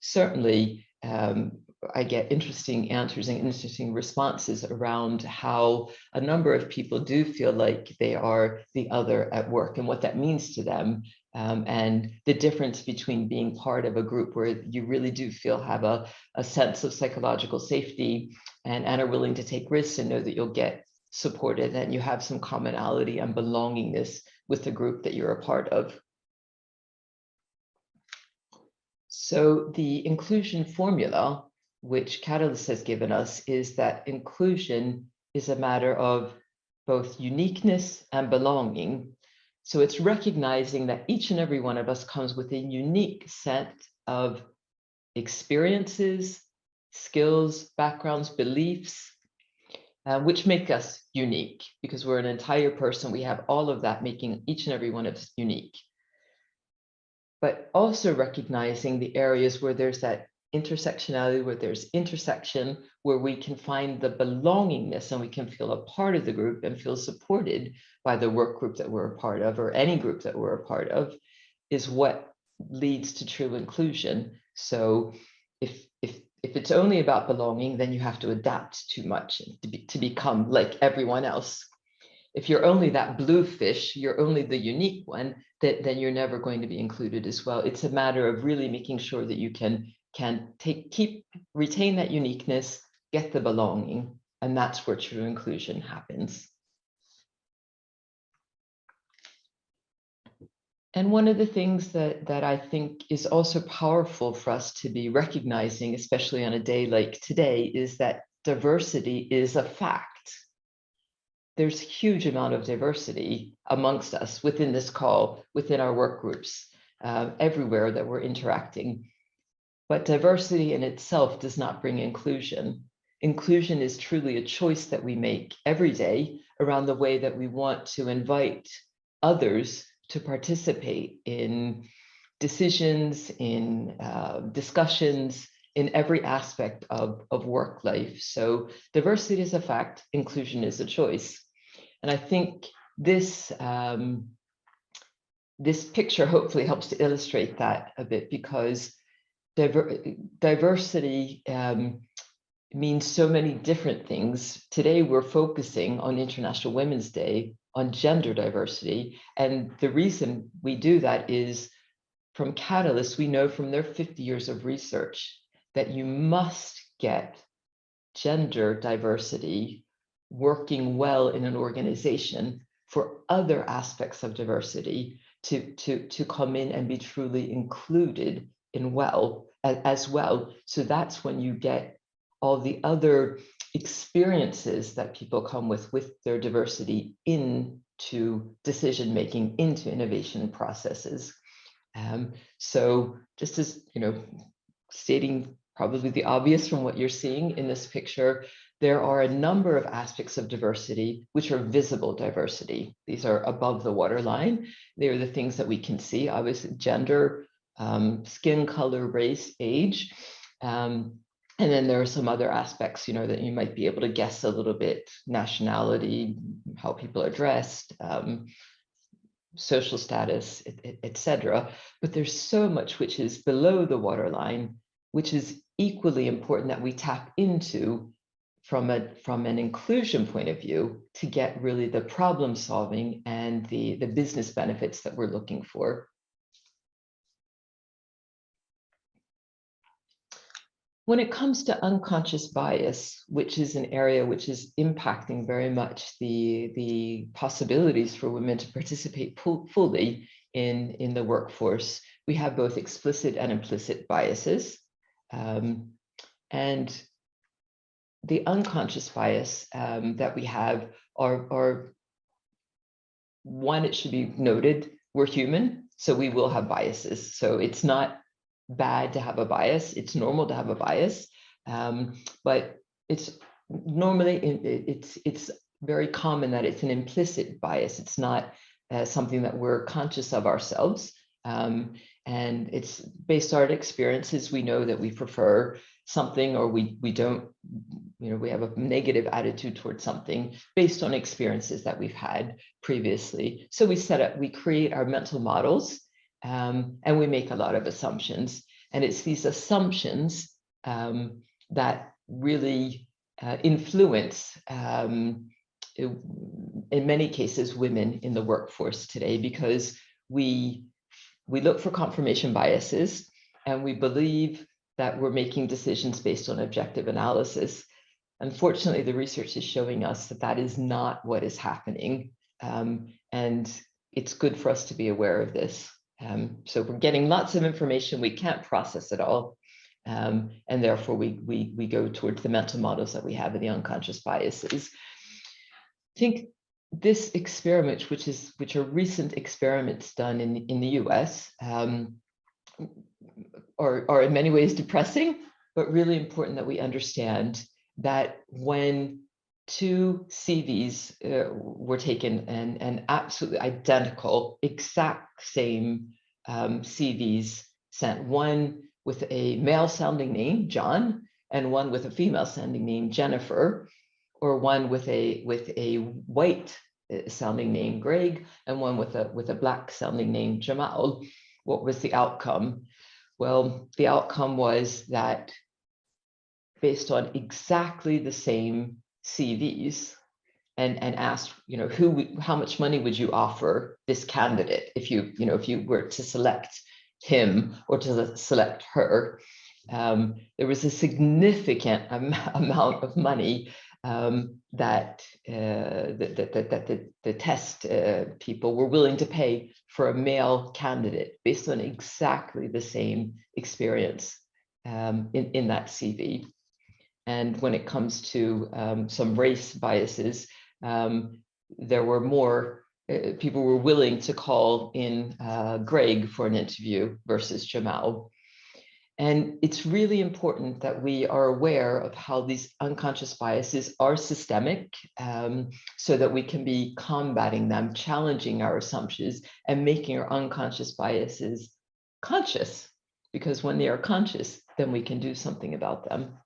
certainly I get interesting answers and interesting responses around how a number of people do feel like they are the other at work, and what that means to them. And the difference between being part of a group where you really do have a sense of psychological safety and are willing to take risks and know that you'll get supported, and you have some commonality and belongingness with the group that you're a part of. So the inclusion formula, which Catalyst has given us, is that inclusion is a matter of both uniqueness and belonging. So it's recognizing that each and every one of us comes with a unique set of experiences, skills, backgrounds, beliefs, which make us unique, because we're an entire person. We have all of that making each and every one of us unique. But also recognizing the areas where there's that intersectionality, where there's intersection, where we can find the belongingness and we can feel a part of the group and feel supported by the work group that we're a part of, or any group that we're a part of, is what leads to true inclusion. So if it's only about belonging, then you have to adapt too much to become like everyone else. If you're only that blue fish, you're only the unique one, then you're never going to be included as well. It's a matter of really making sure that you can retain that uniqueness, get the belonging, and that's where true inclusion happens. And one of the things that I think is also powerful for us to be recognizing, especially on a day like today, is that diversity is a fact. There's a huge amount of diversity amongst us within this call, within our work groups, everywhere that we're interacting. But diversity in itself does not bring inclusion. Inclusion is truly a choice that we make every day around the way that we want to invite others to participate in decisions, in discussions, in every aspect of work life. So diversity is a fact, inclusion is a choice. And I think this picture hopefully helps to illustrate that a bit, because diversity means so many different things. Today, we're focusing on International Women's Day on gender diversity. And the reason we do that is from Catalyst, we know from their 50 years of research that you must get gender diversity working well in an organization for other aspects of diversity to come in and be truly included in as well. So that's when you get all the other experiences that people come with their diversity into decision making, into innovation processes. So just as, stating probably the obvious from what you're seeing in this picture, there are a number of aspects of diversity which are visible diversity. These are above the waterline. They are the things that we can see, obviously gender, skin color, race, age. And then there are some other aspects, that you might be able to guess a little bit: nationality, how people are dressed, social status, etc. But there's so much which is below the waterline, which is equally important that we tap into from an inclusion point of view to get really the problem solving and the business benefits that we're looking for. When it comes to unconscious bias, which is an area which is impacting very much the possibilities for women to participate fully in the workforce, we have both explicit and implicit biases. And the unconscious bias that we have are one, it should be noted, we're human, so we will have biases. So it's not bad to have a bias. It's normal to have a bias, but it's normally, it's very common that it's an implicit bias. It's not something that we're conscious of ourselves. And it's based on our experiences. We know that we prefer something, or we don't, we have a negative attitude towards something based on experiences that we've had previously. So we create our mental models, and we make a lot of assumptions. And it's these assumptions that really influence, in many cases, women in the workforce today, because we look for confirmation biases, and we believe that we're making decisions based on objective analysis. Unfortunately, the research is showing us that that is not what is happening. And it's good for us to be aware of this. So we're getting lots of information, we can't process it all. And therefore we go towards the mental models that we have in the unconscious biases. I think this experiment, which are recent experiments done in the US, are in many ways depressing, but really important that we understand that when two CVs were taken, and absolutely identical, exact same CVs sent, one with a male sounding name, John, and one with a female sounding name, Jennifer, or one with a white sounding name, Greg, and one with a black sounding name, Jamal. What was the outcome? Well, the outcome was that based on exactly the same CVs, and asked, how much money would you offer this candidate if you were to select him or to select her? There was a significant amount of money that the test people were willing to pay for a male candidate based on exactly the same experience in that CV. And when it comes to some race biases, there were more people were willing to call in Greg for an interview versus Jamal. And it's really important that we are aware of how these unconscious biases are systemic, so that we can be combating them, challenging our assumptions, and making our unconscious biases conscious. Because when they are conscious, then we can do something about them.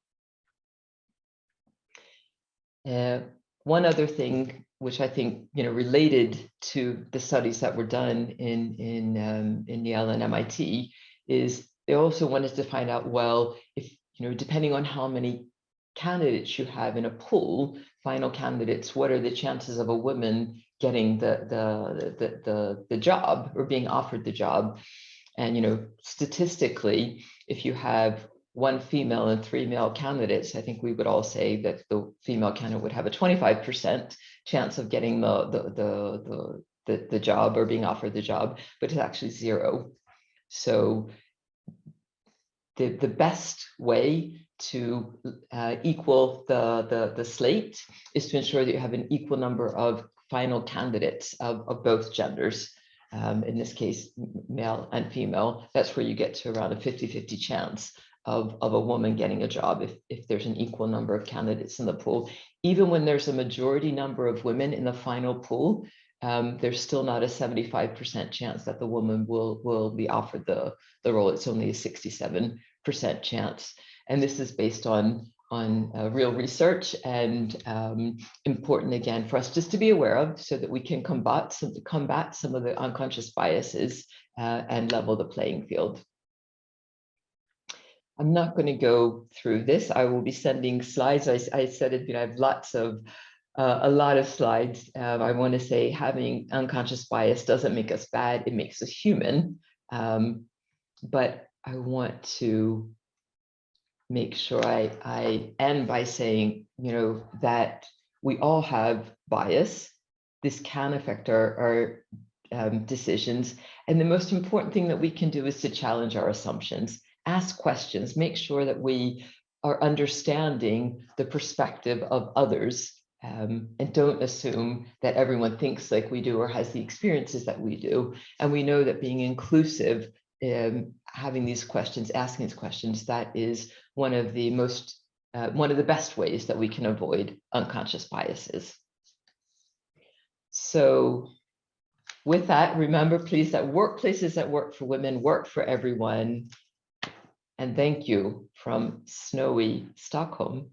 One other thing, which I think related to the studies that were done in Yale and MIT, is they also wanted to find out, well, if depending on how many candidates you have in a pool, final candidates, what are the chances of a woman getting the job or being offered the job? And, statistically, if you have 1 female and 3 male candidates, I think we would all say that the female candidate would have a 25% chance of getting the job or being offered the job, but it's actually 0. So the best way to equal the slate is to ensure that you have an equal number of final candidates of both genders. In this case, male and female. That's where you get to around a 50-50 chance of a woman getting a job if there's an equal number of candidates in the pool. Even when there's a majority number of women in the final pool, there's still not a 75% chance that the woman will be offered the role. It's only a 67% chance. And this is based on real research and important, again, for us just to be aware of so that we can combat some of the unconscious biases and level the playing field. I'm not going to go through this. I will be sending slides. I said it, I have a lot of slides. I want to say having unconscious bias doesn't make us bad. It makes us human. But I want to make sure I end by saying, that we all have bias. This can affect our decisions. And the most important thing that we can do is to challenge our assumptions, ask questions, make sure that we are understanding the perspective of others, and don't assume that everyone thinks like we do or has the experiences that we do. And we know that being inclusive, having these questions, asking these questions, that is one of the best ways that we can avoid unconscious biases. So with that, remember, please, that workplaces that work for women work for everyone. And thank you from snowy Stockholm.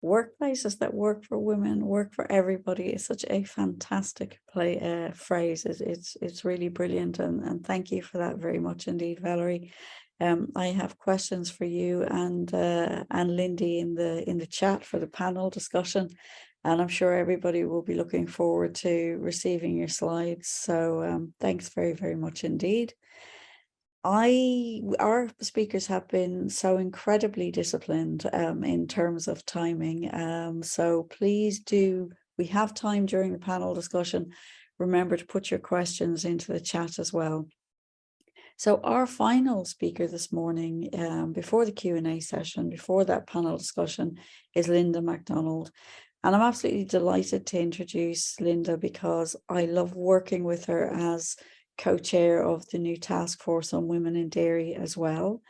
Workplaces that work for women work for everybody is such a fantastic phrase. It's really brilliant, and thank you for that very much indeed, Valerie. I have questions for you and Lindy in the chat for the panel discussion, and I'm sure everybody will be looking forward to receiving your slides. So thanks very, very much indeed. Our speakers have been so incredibly disciplined in terms of timing. So please do, we have time during the panel discussion. Remember to put your questions into the chat as well. So our final speaker this morning, before the Q&A session, before that panel discussion, is Linda MacDonald. And I'm absolutely delighted to introduce Linda because I love working with her as co-chair of the new task force on women in dairy as well.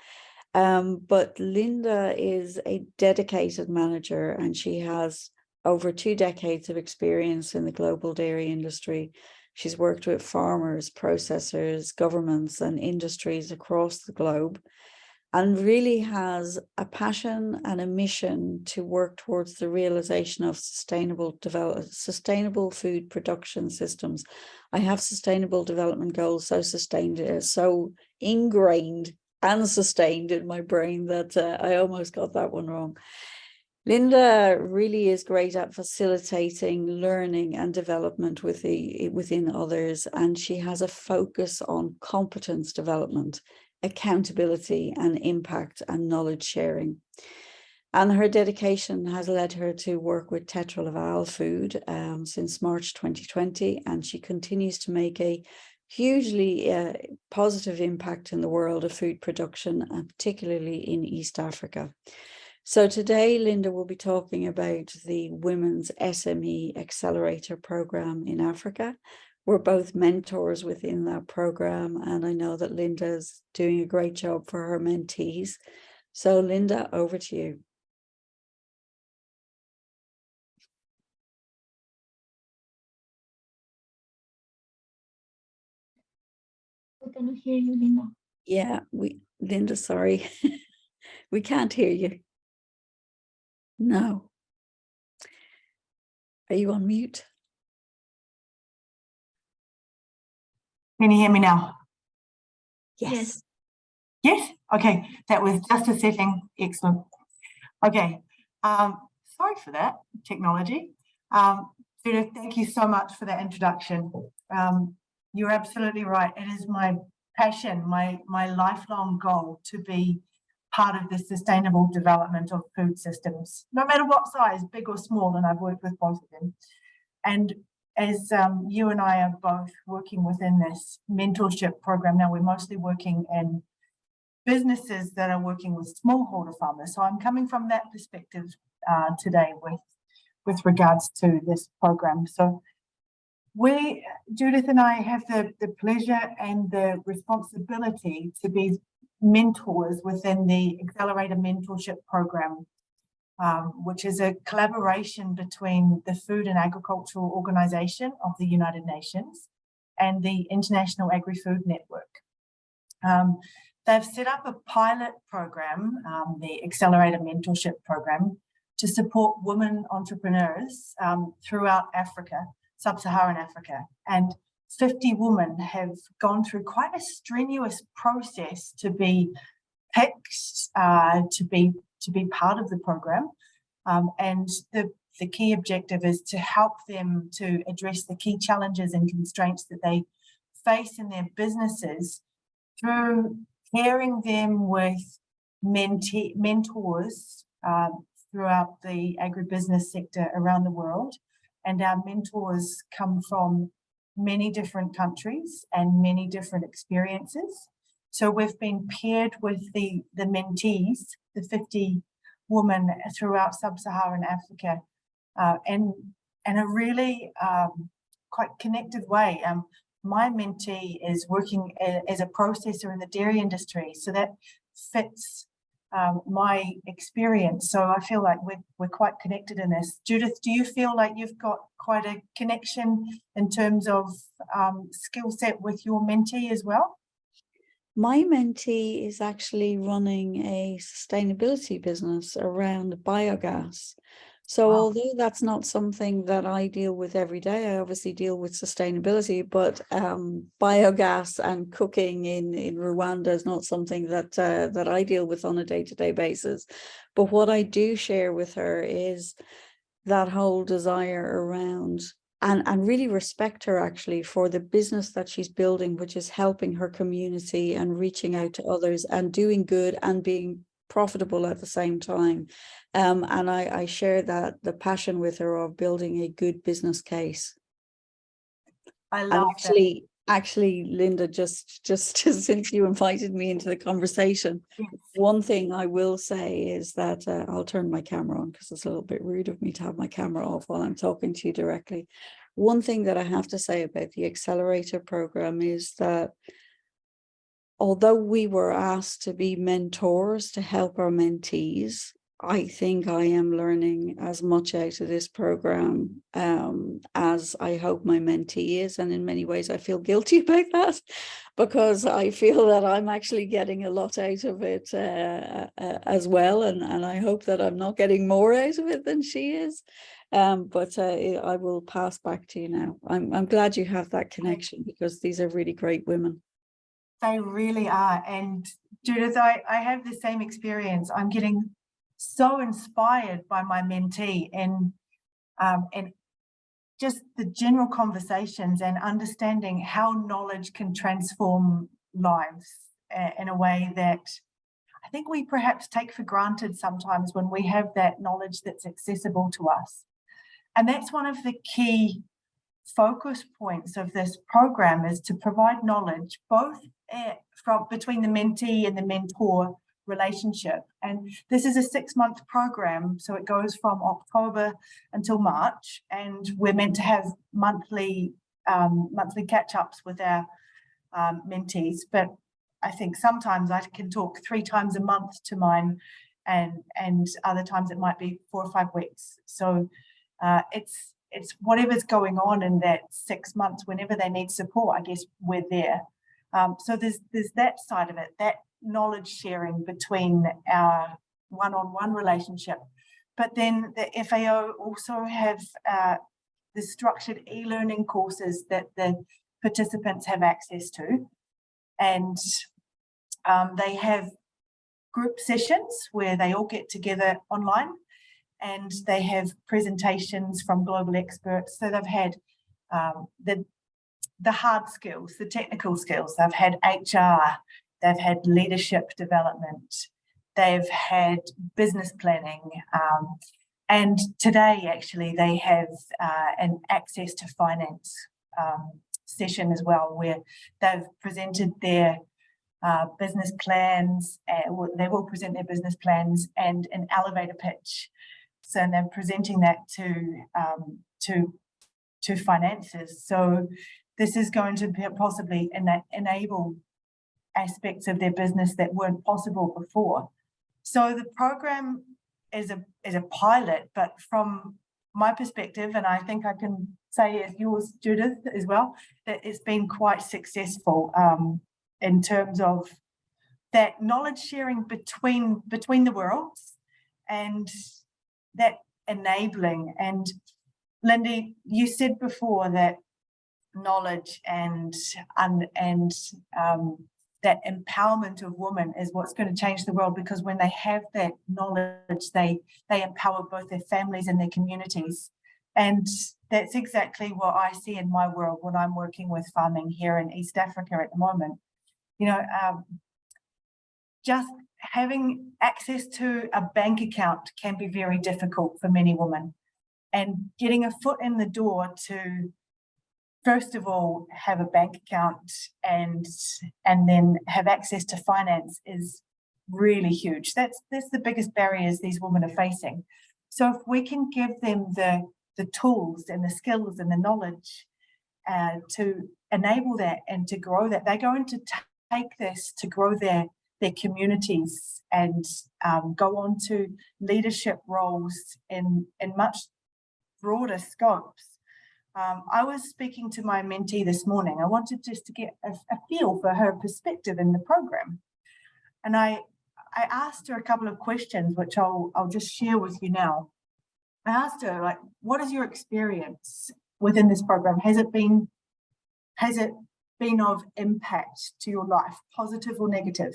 But Linda is a dedicated manager, and she has over 2 decades of experience in the global dairy industry. She's worked with farmers, processors, governments, and industries across the globe, and really has a passion and a mission to work towards the realization of sustainable food production systems. I have sustainable development goals so ingrained and sustained in my brain that I almost got that one wrong. Linda really is great at facilitating learning and development within others, and she has a focus on competence development, accountability, and impact and knowledge sharing. And her dedication has led her to work with Tetra Laval Food since March 2020, and she continues to make a hugely positive impact in the world of food production, and particularly in East Africa. So today, Linda will be talking about the Women's SME Accelerator Program in Africa. We're both mentors within that program, and I know that Linda's doing a great job for her mentees. So Linda, over to you. We cannot hear you, Linda. Yeah, Linda, sorry. We can't hear you. No. Are you on mute? Can you hear me now? Yes. Yes? Okay, that was just a setting. Excellent. Okay, sorry for that, technology. Judith, thank you so much for that introduction. You're absolutely right. It is my passion, my lifelong goal to be part of the sustainable development of food systems, no matter what size, big or small, and I've worked with both of them. And as you and I are both working within this mentorship program, now we're mostly working in businesses that are working with smallholder farmers. So I'm coming from that perspective today with regards to this program. So Judith and I have the pleasure and the responsibility to be mentors within the Accelerator Mentorship Program, which is a collaboration between the Food and Agricultural Organization of the United Nations and the International Agri-Food Network. They've set up a pilot program, the Accelerator Mentorship Program, to support women entrepreneurs throughout Africa, sub-Saharan Africa. And 50 women have gone through quite a strenuous process to be picked, to be part of the program. And the key objective is to help them to address the key challenges and constraints that they face in their businesses through pairing them with mentors throughout the agribusiness sector around the world. And our mentors come from many different countries and many different experiences. So we've been paired with the mentees, the 50 women throughout sub-Saharan Africa, in a really quite connected way. My mentee is working as a processor in the dairy industry, so that fits my experience. So I feel like we're quite connected in this. Judith, do you feel like you've got quite a connection in terms of skill set with your mentee as well? My mentee is actually running a sustainability business around biogas. So Wow. although that's not something that I deal with every day, I obviously deal with sustainability, but biogas and cooking in Rwanda is not something that I deal with on a day-to-day basis. But what I do share with her is that whole desire around and really respect her actually for the business that she's building, which is helping her community and reaching out to others and doing good and being profitable at the same time. And I share the passion with her of building a good business case. I love that. Actually, Linda, just since you invited me into the conversation, one thing I will say is that I'll turn my camera on because it's a little bit rude of me to have my camera off while I'm talking to you directly. One thing that I have to say about the Accelerator program is that although we were asked to be mentors to help our mentees, I think I am learning as much out of this program as I hope my mentee is. And in many ways, I feel guilty about that because I feel that I'm actually getting a lot out of it as well. And I hope that I'm not getting more out of it than she is. But I will pass back to you now. I'm glad you have that connection because these are really great women. They really are. And Judith, I have the same experience. I'm getting so inspired by my mentee and just the general conversations and understanding how knowledge can transform lives in a way that I think we perhaps take for granted sometimes when we have that knowledge that's accessible to us. And that's one of the key focus points of this program, is to provide knowledge both between the mentee and the mentor relationship. And this is a 6-month program, so it goes from October until March, and we're meant to have monthly catch-ups with our mentees. But I think sometimes I can talk 3 times a month to mine, and other times it might be 4 or 5 weeks. So it's whatever's going on in that 6 months. Whenever they need support, I guess we're there. So there's that side of it, that knowledge sharing between our one-on-one relationship. But then the FAO also have the structured e-learning courses that the participants have access to. And they have group sessions where they all get together online, and they have presentations from global experts. So they've had the hard skills, the technical skills. They've had HR, they've had leadership development, they've had business planning, and today actually they have an access to finance session as well, where they've presented their business plans. They will present their business plans and an elevator pitch. So they're presenting that to finances. So this is going to possibly enable aspects of their business that weren't possible before. So the program is a pilot, but from my perspective, and I think I can say as yours, Judith, as well, that it's been quite successful in terms of that knowledge sharing between the worlds and that enabling. And Lindy, you said before that knowledge and that empowerment of women is what's going to change the world, because when they have that knowledge, they empower both their families and their communities. And that's exactly what I see in my world when I'm working with farming here in East Africa at the moment. You know, just having access to a bank account can be very difficult for many women. And getting a foot in the door to, first of all, have a bank account and then have access to finance is really huge. That's the biggest barriers these women are facing. So if we can give them the tools and the skills and the knowledge to enable that and to grow that, they're going to take this to grow their communities and go on to leadership roles in much broader scopes. I was speaking to my mentee this morning. I wanted just to get a feel for her perspective in the program. And I asked her a couple of questions, which I'll just share with you now. I asked her, like, what is your experience within this program? Has it been of impact to your life, positive or negative?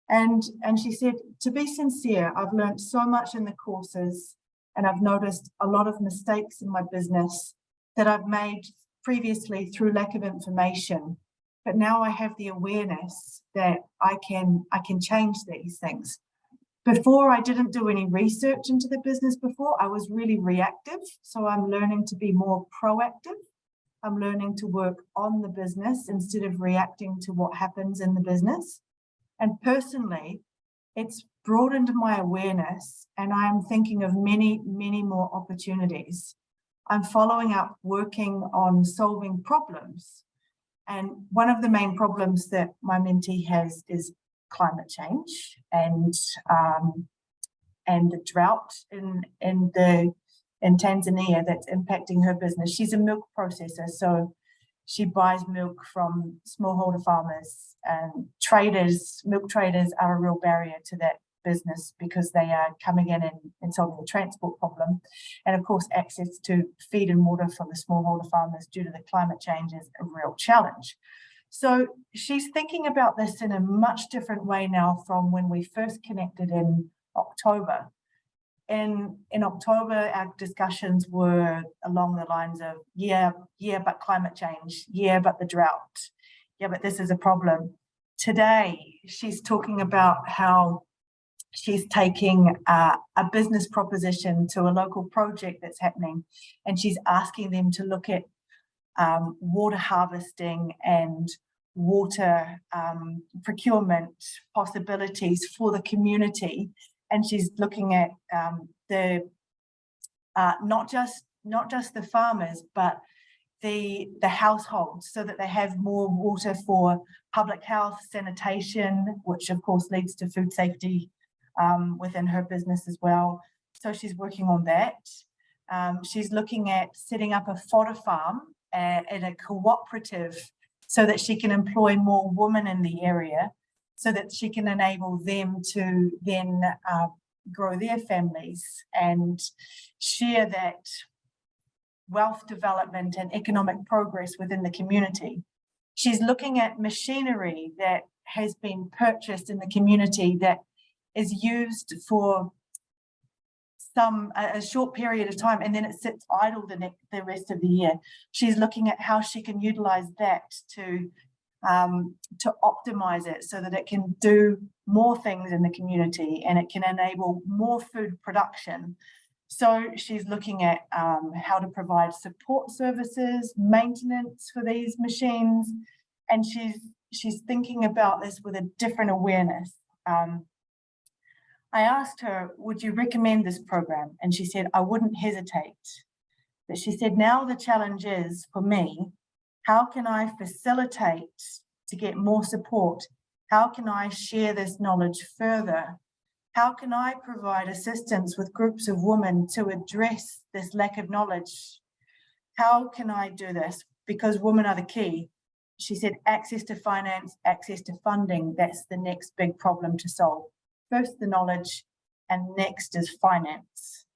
And she said, to be sincere, I've learned so much in the courses, and I've noticed a lot of mistakes in my business that I've made previously through lack of information. But now I have the awareness that I can change these things. Before, I didn't do any research into the business before. I was really reactive. So I'm learning to be more proactive. I'm learning to work on the business instead of reacting to what happens in the business. And personally, it's broadened my awareness, and I'm thinking of many, many more opportunities. I'm following up working on solving problems. And one of the main problems that my mentee has is climate change and the drought in Tanzania that's impacting her business. She's a milk processor, so she buys milk from smallholder farmers, and milk traders are a real barrier to that business because they are coming in and solving the transport problem. And of course, access to feed and water from the smallholder farmers due to the climate change is a real challenge. So she's thinking about this in a much different way now from when we first connected in October. In October, our discussions were along the lines of, yeah, but climate change, yeah, but the drought, yeah, but this is a problem. Today, she's talking about how she's taking a business proposition to a local project that's happening, and she's asking them to look at water harvesting and water procurement possibilities for the community. And she's looking at not just the farmers, but the households, so that they have more water for public health, sanitation, which of course leads to food safety within her business as well. So she's working on that. She's looking at setting up a fodder farm at a cooperative so that she can employ more women in the area, so that she can enable them to then grow their families and share that wealth development and economic progress within the community. She's looking at machinery that has been purchased in the community that is used for a short period of time, and then it sits idle the rest of the year. She's looking at how she can utilize that to optimize it so that it can do more things in the community and it can enable more food production. So she's looking at how to provide support services, maintenance for these machines, and she's thinking about this with a different awareness. I asked her, would you recommend this program? And she said, I wouldn't hesitate. But she said, now the challenge is for me, how can I facilitate to get more support? How can I share this knowledge further? How can I provide assistance with groups of women to address this lack of knowledge? How can I do this? Because women are the key. She said, access to finance, access to funding, that's the next big problem to solve. First, the knowledge, and next is finance.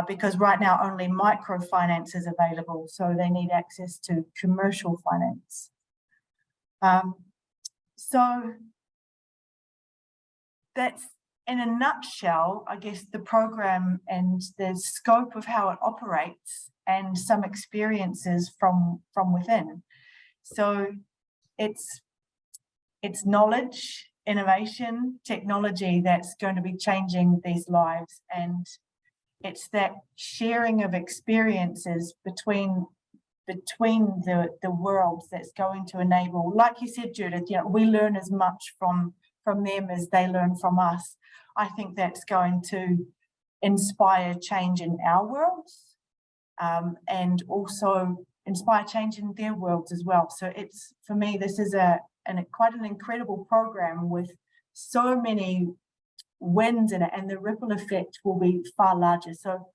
Because right now only microfinance is available, so they need access to commercial finance. So that's, in a nutshell, I guess, the program and the scope of how it operates and some experiences from within. So it's knowledge, innovation, technology that's going to be changing these lives, and it's that sharing of experiences between the worlds that's going to enable, like you said, Judith, you know, we learn as much from them as they learn from us. I think that's going to inspire change in our worlds, and also inspire change in their worlds as well. So it's, for me, this is quite an incredible program with so many wins in it, and the ripple effect will be far larger. So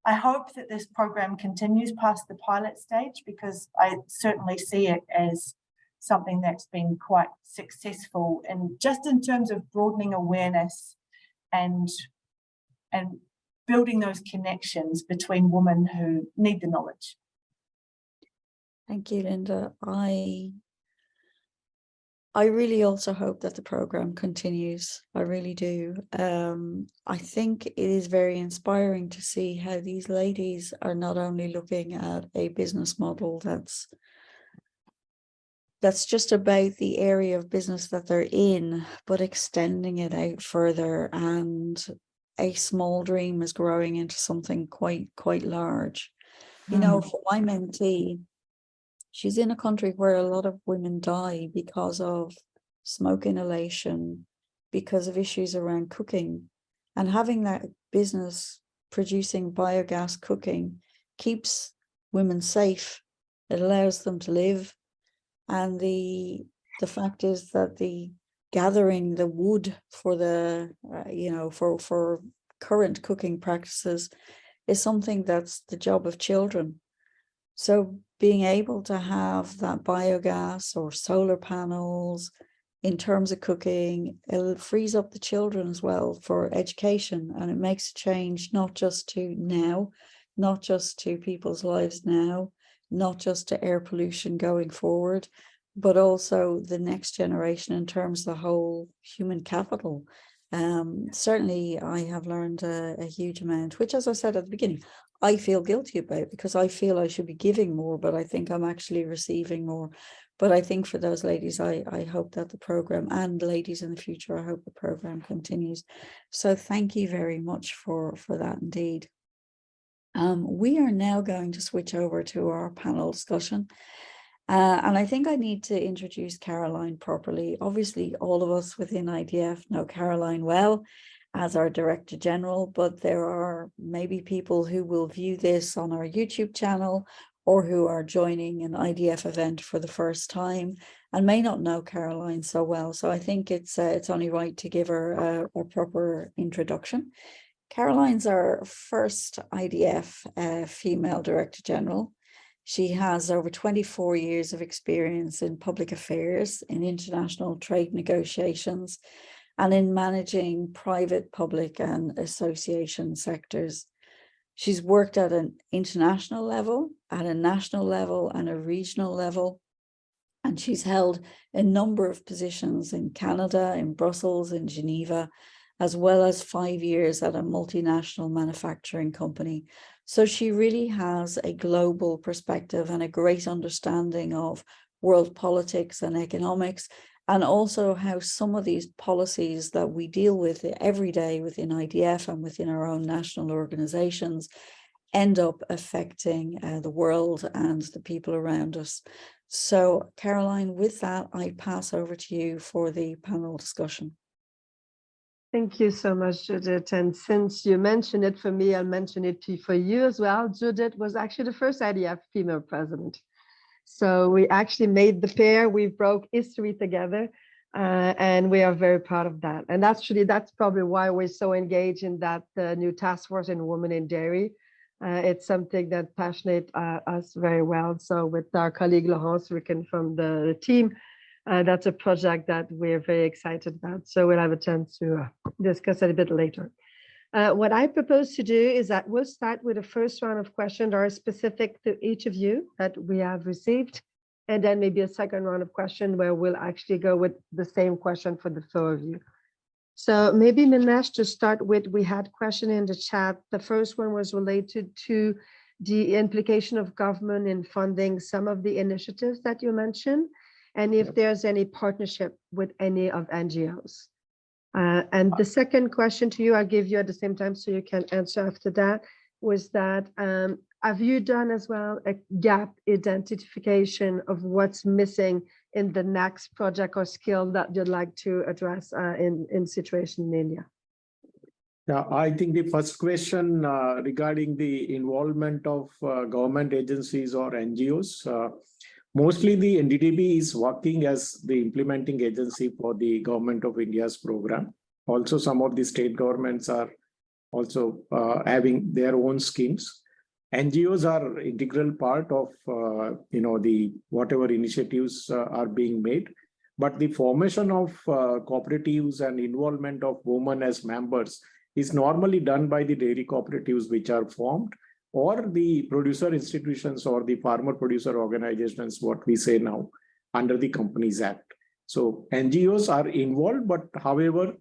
I hope that this program continues past the pilot stage, because I certainly see it as something that's been quite successful, and just in terms of broadening awareness and building those connections between women who need the knowledge. Thank you, Linda. I really also hope that the program continues. I really do. I think it is very inspiring to see how these ladies are not only looking at a business model that's just about the area of business that they're in, but extending it out further, and a small dream is growing into something quite large. You know, for my mentee, she's in a country where a lot of women die because of smoke inhalation, because of issues around cooking, and having that business producing biogas cooking keeps women safe. It allows them to live. And the fact is that the gathering the wood for the, for current cooking practices is something that's the job of children. So being able to have that biogas or solar panels in terms of cooking, it frees up the children as well for education, and it makes a change not just to now, not just to people's lives now, not just to air pollution going forward, but also the next generation in terms of the whole human capital. Certainly I have learned a huge amount, which, as I said at the beginning, I feel guilty about, because I feel I should be giving more, but I think I'm actually receiving more. But I think for those ladies, I hope that the program, and ladies in the future, I hope the program continues. So thank you very much for that indeed. We are now going to switch over to our panel discussion. And I think I need to introduce Caroline properly. Obviously, all of us within IDF know Caroline well as our Director General, but there are maybe people who will view this on our YouTube channel, or who are joining an IDF event for the first time and may not know Caroline so well. So I think it's only right to give her a proper introduction. Caroline's our first IDF female Director General. She has over 24 years of experience in public affairs, in international trade negotiations, and in managing private, public, and association sectors. She's worked at an international level, at a national level, and a regional level. And she's held a number of positions in Canada, in Brussels, in Geneva, as well as 5 years at a multinational manufacturing company. So she really has a global perspective and a great understanding of world politics and economics, and also how some of these policies that we deal with every day within IDF and within our own national organizations end up affecting the world and the people around us. So Caroline, with that, I pass over to you for the panel discussion. Thank you so much, Judith. And since you mentioned it for me, I'll mention it for you as well. Judith was actually the first IDF female president. So we actually made the pair, we broke history together, and we are very proud of that. And actually, that's probably why we're so engaged in that new task force in Women in Dairy. It's something that passionates us very well. So with our colleague Laurence Ricken from the team, that's a project that we're very excited about. So we'll have a chance to discuss it a bit later. What I propose to do is that we'll start with the first round of questions that are specific to each of you that we have received, and then maybe a second round of questions where we'll actually go with the same question for the four of you. So maybe Minesh, to start with, we had a question in the chat. The first one was related to the implication of government in funding some of the initiatives that you mentioned, and if there's any partnership with any of NGOs. And the second question to you, I'll give you at the same time so you can answer after that, was that have you done as well a gap identification of what's missing in the next project or skill that you'd like to address in situation in India? Yeah, I think the first question regarding the involvement of government agencies or NGOs, mostly the NDDB is working as the implementing agency for the Government of India's program. Also, some of the state governments are also having their own schemes. NGOs are integral part of the whatever initiatives are being made. But the formation of cooperatives and involvement of women as members is normally done by the dairy cooperatives which are formed, or the producer institutions or the farmer producer organizations, what we say now, under the Companies Act. So NGOs are involved, but however,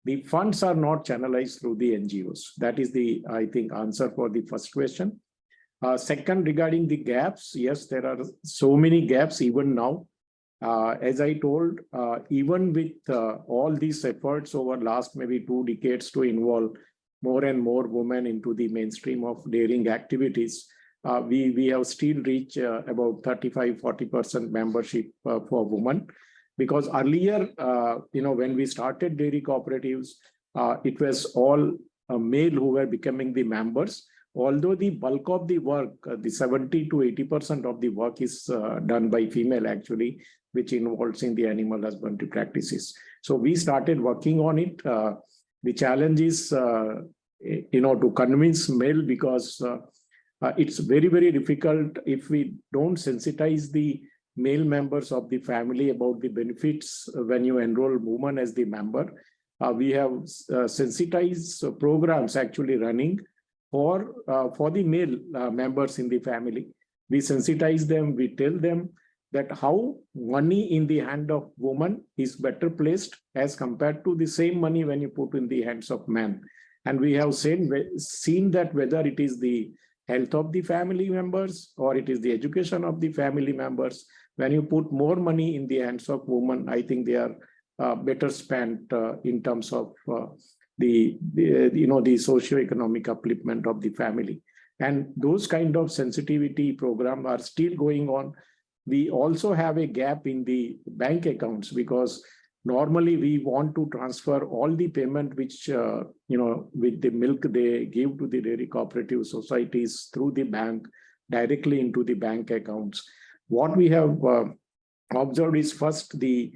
the funds are not channelized through the NGOs. That is the, I think, answer for the first question. Second, regarding the gaps, yes, there are so many gaps even now. As I told, even with all these efforts over last maybe 2 decades to involve more and more women into the mainstream of dairying activities, we have still reached about 35–40% membership for women. Because earlier, when we started dairy cooperatives, it was all male who were becoming the members. Although the bulk of the work, the 70–80% of the work is done by female actually, which involves in the animal husbandry practices. So we started working on it. The challenge is, to convince male, because it's very, very difficult if we don't sensitize the male members of the family about the benefits when you enroll women as the member. We have sensitized programs actually running for the male members in the family. We sensitize them, we tell them that how money in the hand of woman is better placed as compared to the same money when you put in the hands of man. And we have seen that whether it is the health of the family members or it is the education of the family members, when you put more money in the hands of women, I think they are better spent in terms of the socio-economic upliftment of the family. And those kind of sensitivity programs are still going on. We also have a gap in the bank accounts, because normally we want to transfer all the payment which, with the milk they give to the dairy cooperative societies through the bank directly into the bank accounts. What we have observed is, first, the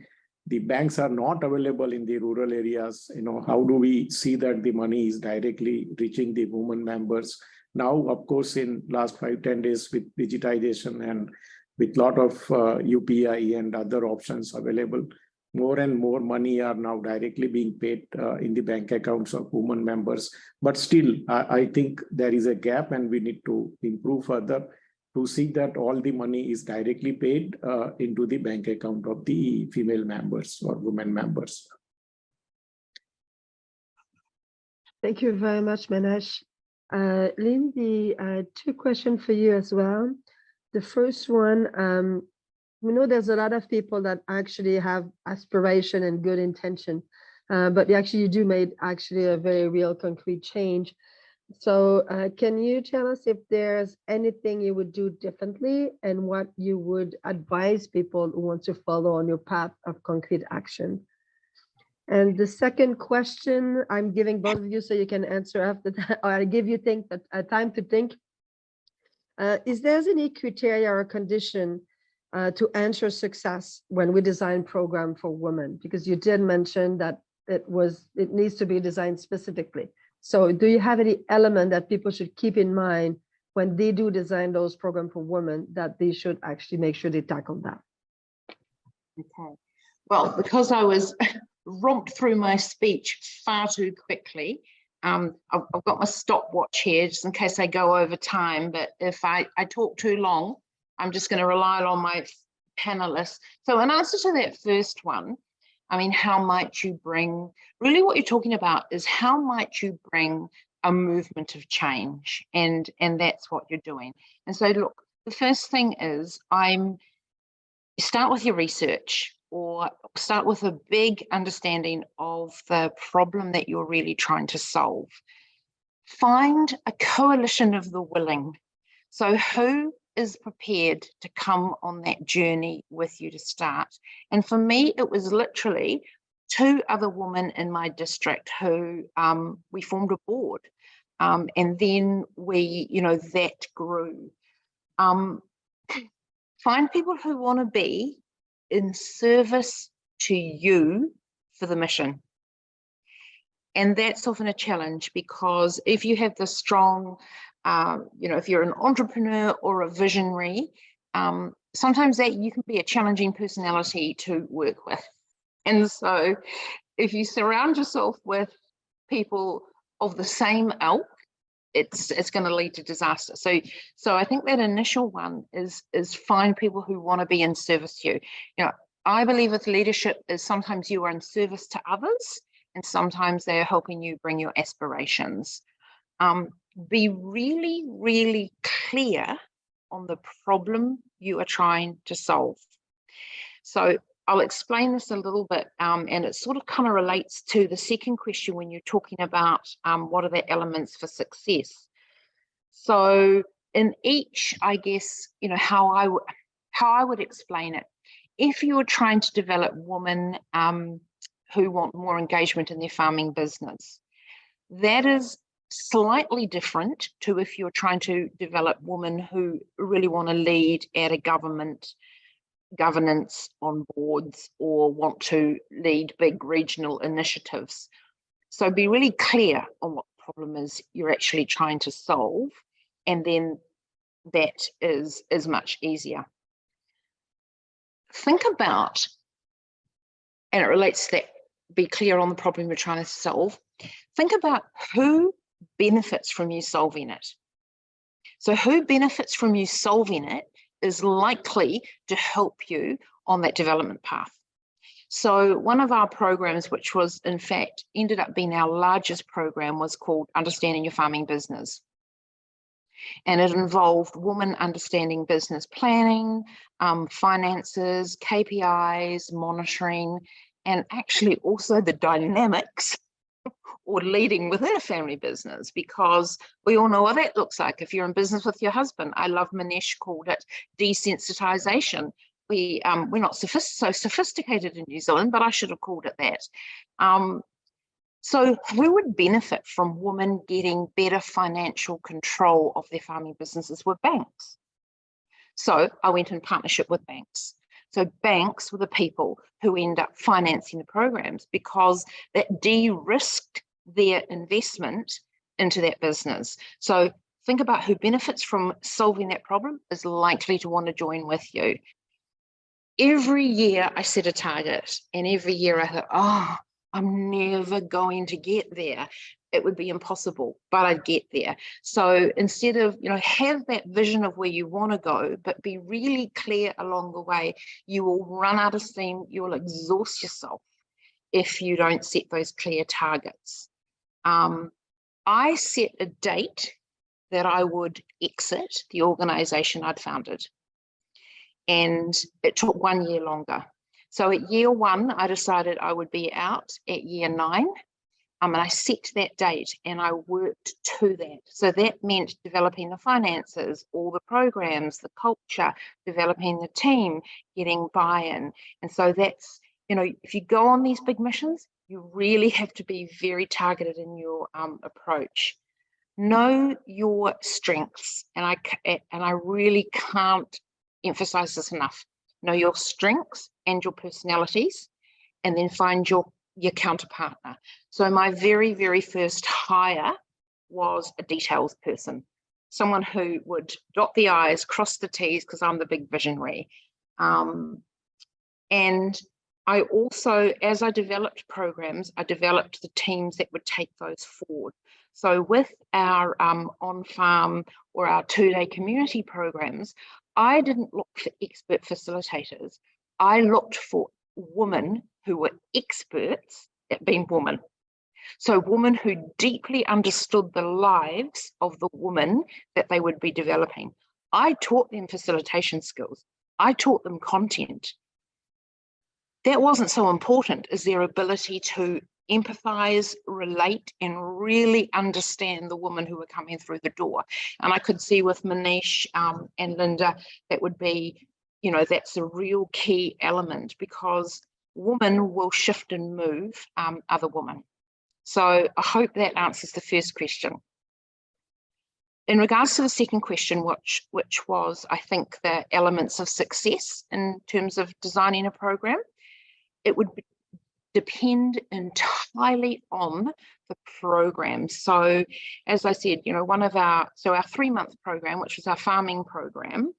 banks are not available in the rural areas. How do we see that the money is directly reaching the women members? Now, of course, in last 5–10 days with digitization and with lot of UPI and other options available, more and more money are now directly being paid in the bank accounts of women members. But still, I think there is a gap, and we need to improve further to see that all the money is directly paid into the bank account of the female members or women members. Thank you very much, Manesh. Lindy, two questions for you as well. The first one, we know there's a lot of people that actually have aspiration and good intention, but actually you do make actually a very real concrete change. So can you tell us if there's anything you would do differently and what you would advise people who want to follow on your path of concrete action? And the second question, I'm giving both of you so you can answer after that, or I give you time to think. Is there any criteria or condition to ensure success when we design program for women? Because you did mention that it needs to be designed specifically. So do you have any element that people should keep in mind when they do design those programs for women, that they should actually make sure they tackle that? Okay. Well, because I was romped through my speech far too quickly, I've got my stopwatch here just in case I go over time, but if I talk too long, I'm just going to rely on my panelists. So in answer to that first one, I mean, how might you bring, really what you're talking about is how might you bring a movement of change, and that's what you're doing. And so look, the first thing is start with your research, or start with a big understanding of the problem that you're really trying to solve. Find a coalition of the willing. So who is prepared to come on that journey with you to start? And for me, it was literally 2 other women in my district who we formed a board. And then we, that grew. Find people who want to be in service to you for the mission. And that's often a challenge, because if you have the strong, if you're an entrepreneur or a visionary, sometimes that you can be a challenging personality to work with. And so if you surround yourself with people of the same ilk, it's going to lead to disaster. So I think that initial one is find people who want to be in service to you. I believe with leadership is sometimes you are in service to others, and sometimes they're helping you bring your aspirations. Be really, really clear on the problem you are trying to solve. So I'll explain this a little bit, and it sort of kind of relates to the second question when you're talking about what are the elements for success. So in each, I guess, how I would explain it, if you're trying to develop women who want more engagement in their farming business, that is slightly different to if you're trying to develop women who really want to lead at a governance on boards or want to lead big regional initiatives. So be really clear on what problem is you're actually trying to solve, and then that is much easier. Think about, and it relates to that, be clear on the problem you're trying to solve. Think about who benefits from you solving it. So who benefits from you solving it is likely to help you on that development path. So one of our programs, which was in fact ended up being our largest program, was called Understanding Your Farming Business. And it involved women understanding business planning, finances, KPIs, monitoring, and actually also the dynamics or leading within a family business, because we all know what that looks like if you're in business with your husband. I love Manesh called it desensitization. We're not so sophisticated in New Zealand, but I should have called it that. So who would benefit from women getting better financial control of their farming businesses were banks. So I went in partnership with banks. So banks were the people who end up financing the programs, because that de-risked their investment into that business. So think about who benefits from solving that problem is likely to want to join with you. Every year I set a target, and every year I thought, oh, I'm never going to get there. It would be impossible, but I'd get there. So instead of, have that vision of where you want to go, but be really clear along the way. You will run out of steam. You will exhaust yourself if you don't set those clear targets. I set a date that I would exit the organisation I'd founded. And it took 1 year longer. So at year 1, I decided I would be out at year 9. And I set that date and I worked to that. So that meant developing the finances, all the programs, the culture, developing the team, getting buy-in. And so that's, you know, if you go on these big missions, you really have to be very targeted in your approach. Know your strengths. And I really can't emphasize this enough. Know your strengths and your personalities, and then find your counterpartner. So my very, very first hire was a details person, someone who would dot the I's, cross the T's, because I'm the big visionary. And I also, as I developed programs, I developed the teams that would take those forward. So with our on-farm or our 2-day community programs, I didn't look for expert facilitators. I looked for women who were experts at being women. So women who deeply understood the lives of the women that they would be developing. I taught them facilitation skills. I taught them content. That wasn't so important as their ability to empathize, relate, and really understand the women who were coming through the door. And I could see with Manish and Linda, that would be, you know, that's a real key element, because women will shift and move other women. So I hope that answers the first question. In regards to the second question, which was, I think, the elements of success in terms of designing a program, it would depend entirely on the program. So as I said, you know, our 3-month program, which was our farming program,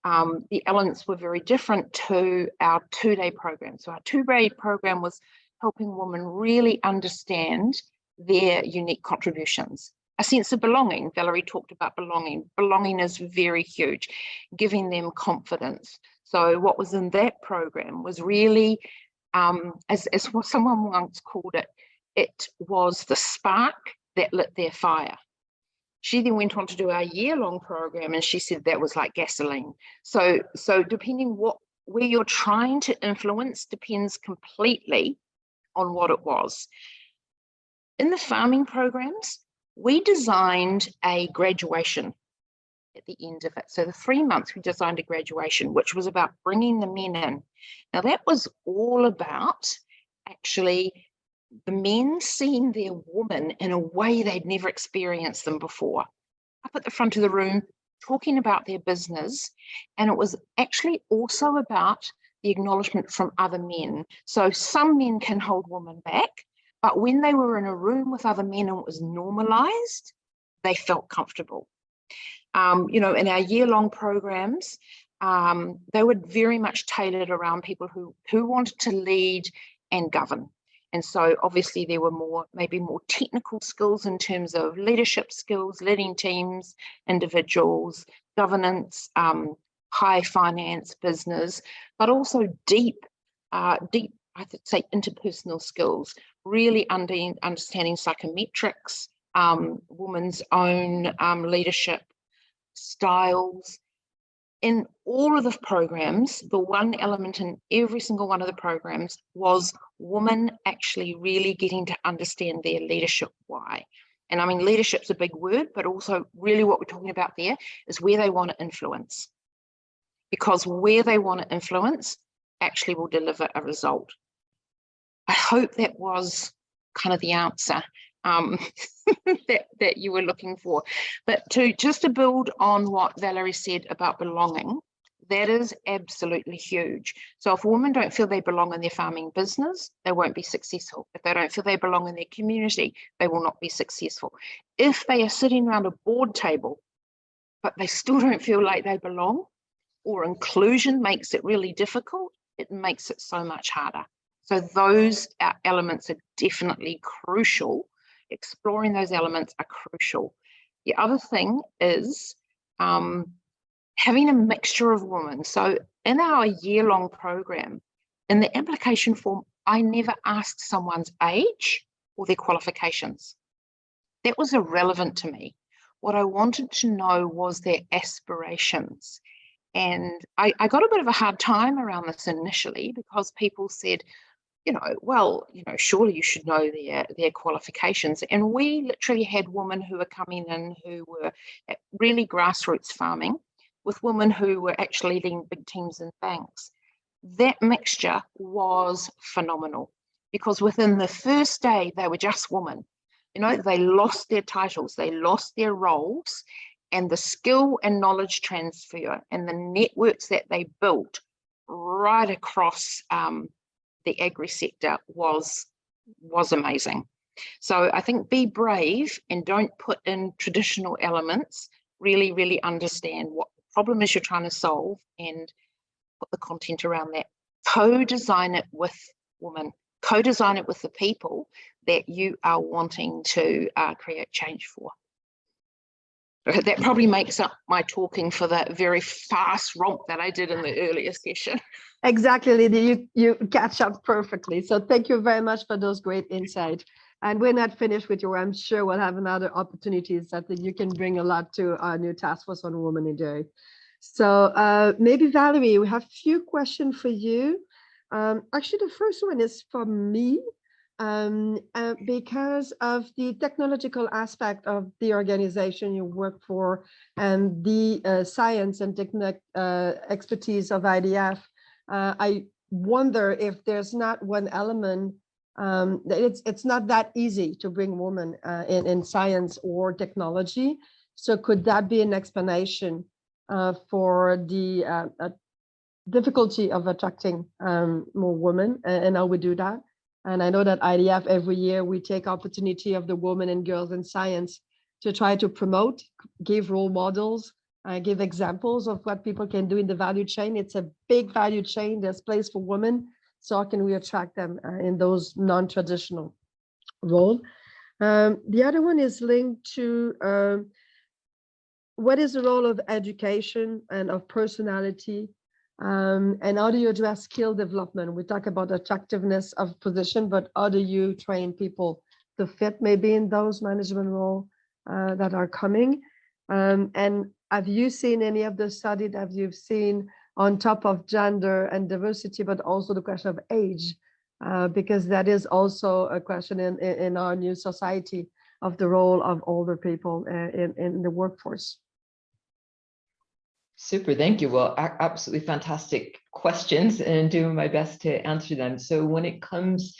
the elements were very different to our 2-day program. So our 2-day program was helping women really understand their unique contributions. A sense of belonging. Valerie talked about belonging. Belonging is very huge, giving them confidence. So what was in that program was really, as someone once called it, it was the spark that lit their fire. She then went on to do our year-long program, and she said that was like gasoline. So depending where you're trying to influence depends completely on what it was. In the farming programs, we designed a graduation at the end of it. So the 3 months we designed a graduation, which was about bringing the men in. Now that was all about actually the men seeing their woman in a way they'd never experienced them before. Up at the front of the room, talking about their business. And it was actually also about the acknowledgement from other men. So some men can hold women back, but when they were in a room with other men and it was normalized, they felt comfortable. You know, in our year-long programs, they were very much tailored around people who wanted to lead and govern. And so obviously there were maybe more technical skills in terms of leadership skills, leading teams, individuals, governance, high finance, business, but also deep, I would say, interpersonal skills, really understanding psychometrics, women's own leadership styles. In all of the programs, the one element in every single one of the programs was women actually really getting to understand their leadership why. And I mean, leadership's a big word, but also really what we're talking about there is where they want to influence. Because where they want to influence actually will deliver a result. I hope that was kind of the answer that you were looking for. But just to build on what Valerie said about belonging, that is absolutely huge. So if women don't feel they belong in their farming business, they won't be successful. If they don't feel they belong in their community, they will not be successful. If they are sitting around a board table, but they still don't feel like they belong, or inclusion makes it really difficult, it makes it so much harder. So those elements are definitely crucial. Exploring those elements are crucial. The other thing is having a mixture of women. So in our year-long program, in the application form, I never asked someone's age or their qualifications. that was irrelevant to me. What I wanted to know was their aspirations. And I got a bit of a hard time around this initially because people said, well, surely you should know their qualifications. And we literally had women who were coming in who were at really grassroots farming with women who were actually leading big teams in banks. That mixture was phenomenal because within the first day, they were just women. They lost their titles, they lost their roles, and the skill and knowledge transfer and the networks that they built right across the agri sector was amazing. So I think be brave and don't put in traditional elements. Really, really understand what the problem is you're trying to solve and put the content around that. Co-design it with women. Co-design it with the people that you are wanting to create change for. That probably makes up my talking for the very fast romp that I did in the earlier session. Exactly, Lydia, you catch up perfectly. So thank you very much for those great insights. And we're not finished with you. I'm sure we'll have another opportunities that you can bring a lot to our new task force on women in dairy. So maybe Valerie, we have a few questions for you. Actually, the first one is for me. Because of the technological aspect of the organization you work for and the science and technical expertise of IDF, I wonder if there's not one element, it's not that easy to bring women in science or technology. So could that be an explanation for the difficulty of attracting more women, and how we do that? And I know that IDF, every year, we take opportunity of the women and girls in science to try to promote, give role models, give examples of what people can do in the value chain. It's a big value chain. There's place for women. So how can we attract them in those non-traditional roles? The other one is linked to what is the role of education and of personality? And how do you address skill development? We talk about attractiveness of position, but how do you train people to fit maybe in those management roles that are coming? And have you seen any of the study that you've seen on top of gender and diversity, but also the question of age? Because that is also a question in our new society of the role of older people in the workforce. Super, thank you. Well, absolutely fantastic questions and doing my best to answer them. So when it comes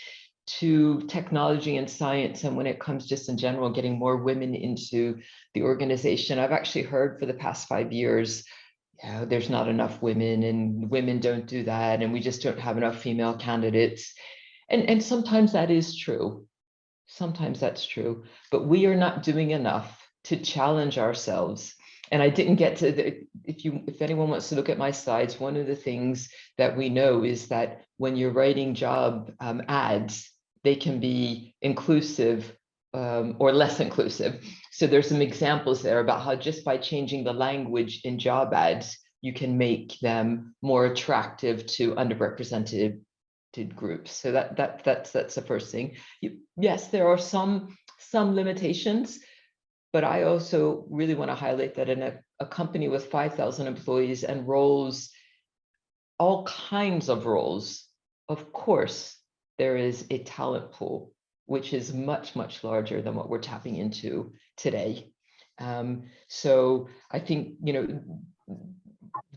to technology and science, and when it comes just in general, getting more women into the organization, I've actually heard for the past 5 years, there's not enough women and women don't do that. And we just don't have enough female candidates. And sometimes that is true. Sometimes that's true, but we are not doing enough to challenge ourselves. And I didn't get to if anyone wants to look at my slides, one of the things that we know is that when you're writing job ads, they can be inclusive or less inclusive. So there's some examples there about how just by changing the language in job ads, you can make them more attractive to underrepresented groups. So that's the first thing. Yes, there are some limitations. But I also really want to highlight that in a company with 5,000 employees and roles, all kinds of roles, of course, there is a talent pool, which is much, much larger than what we're tapping into today. So I think,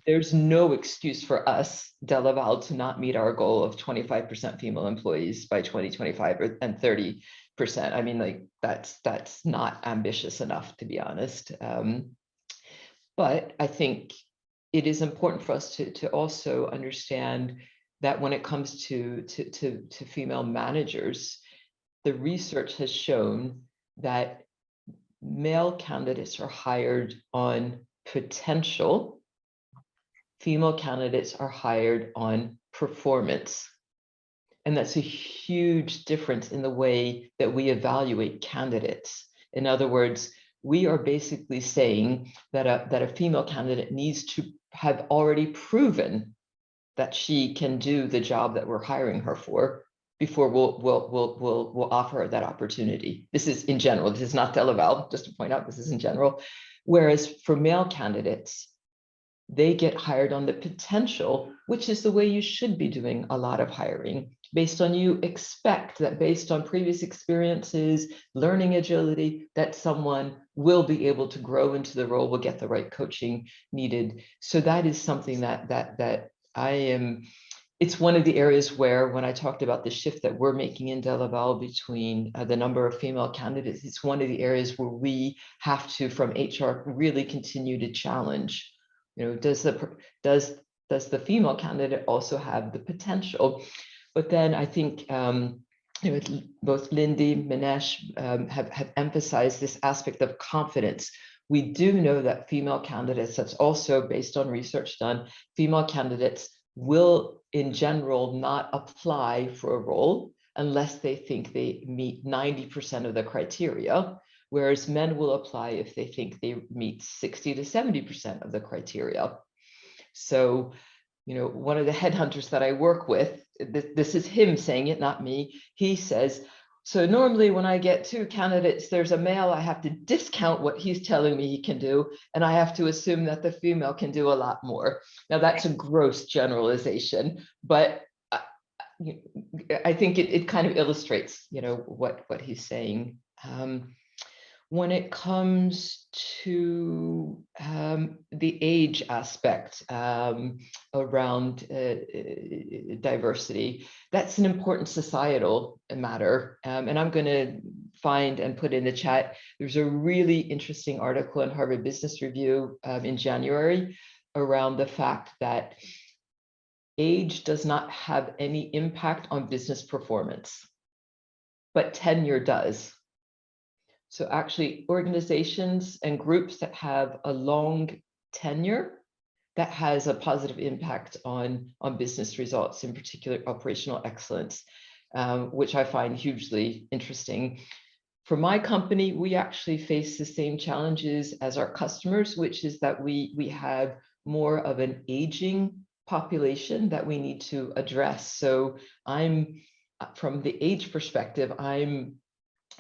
there's no excuse for us, DeLaval, to not meet our goal of 25% female employees by 2025 and 30%. I mean, like that's not ambitious enough, to be honest. But I think it is important for us to also understand that when it comes to female managers, the research has shown that male candidates are hired on potential, female candidates are hired on performance. And that's a huge difference in the way that we evaluate candidates. In other words, we are basically saying that a female candidate needs to have already proven that she can do the job that we're hiring her for before we'll offer that opportunity. This is in general. This is not Delaval, just to point out, this is in general. Whereas for male candidates, they get hired on the potential, which is the way you should be doing a lot of hiring, based on you expect that based on previous experiences, learning agility, that someone will be able to grow into the role, will get the right coaching needed. So that is something that I am, it's one of the areas where when I talked about the shift that we're making in Delaval between the number of female candidates, it's one of the areas where we have to, from HR, really continue to challenge. You know, does the female candidate also have the potential? But then I think you know, both Lindy, Manesh have emphasized this aspect of confidence. We do know that female candidates, that's also based on research done, female candidates will in general not apply for a role unless they think they meet 90% of the criteria, whereas men will apply if they think they meet 60 to 70% of the criteria. So, you know, one of the headhunters that I work with, this is him saying it, not me. He says, so normally when I get two candidates, there's a male, I have to discount what he's telling me he can do, and I have to assume that the female can do a lot more. Now that's a gross generalization, but I think it kind of illustrates, you know, what he's saying. When it comes to the age aspect around diversity, that's an important societal matter. And I'm going to find and put in the chat, there's a really interesting article in Harvard Business Review in January around the fact that age does not have any impact on business performance, but tenure does. So actually organizations and groups that have a long tenure, that has a positive impact on business results, in particular operational excellence, which I find hugely interesting. For my company, we actually face the same challenges as our customers, which is that we have more of an aging population that we need to address. So I'm, from the age perspective,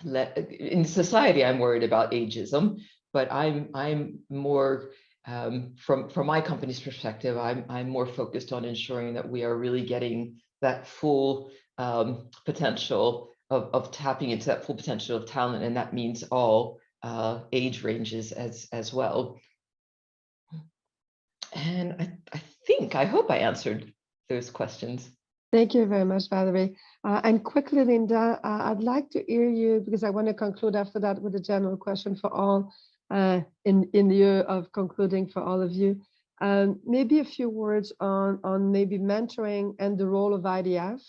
in society, I'm worried about ageism, but I'm more from my company's perspective, I'm more focused on ensuring that we are really getting that full potential of tapping into that full potential of talent, and that means all age ranges as well. And I hope I answered those questions. Thank you very much, Valerie. And quickly, Linda, I'd like to hear you, because I want to conclude after that with a general question for all, in lieu of concluding for all of you. Maybe a few words on maybe mentoring and the role of IDF,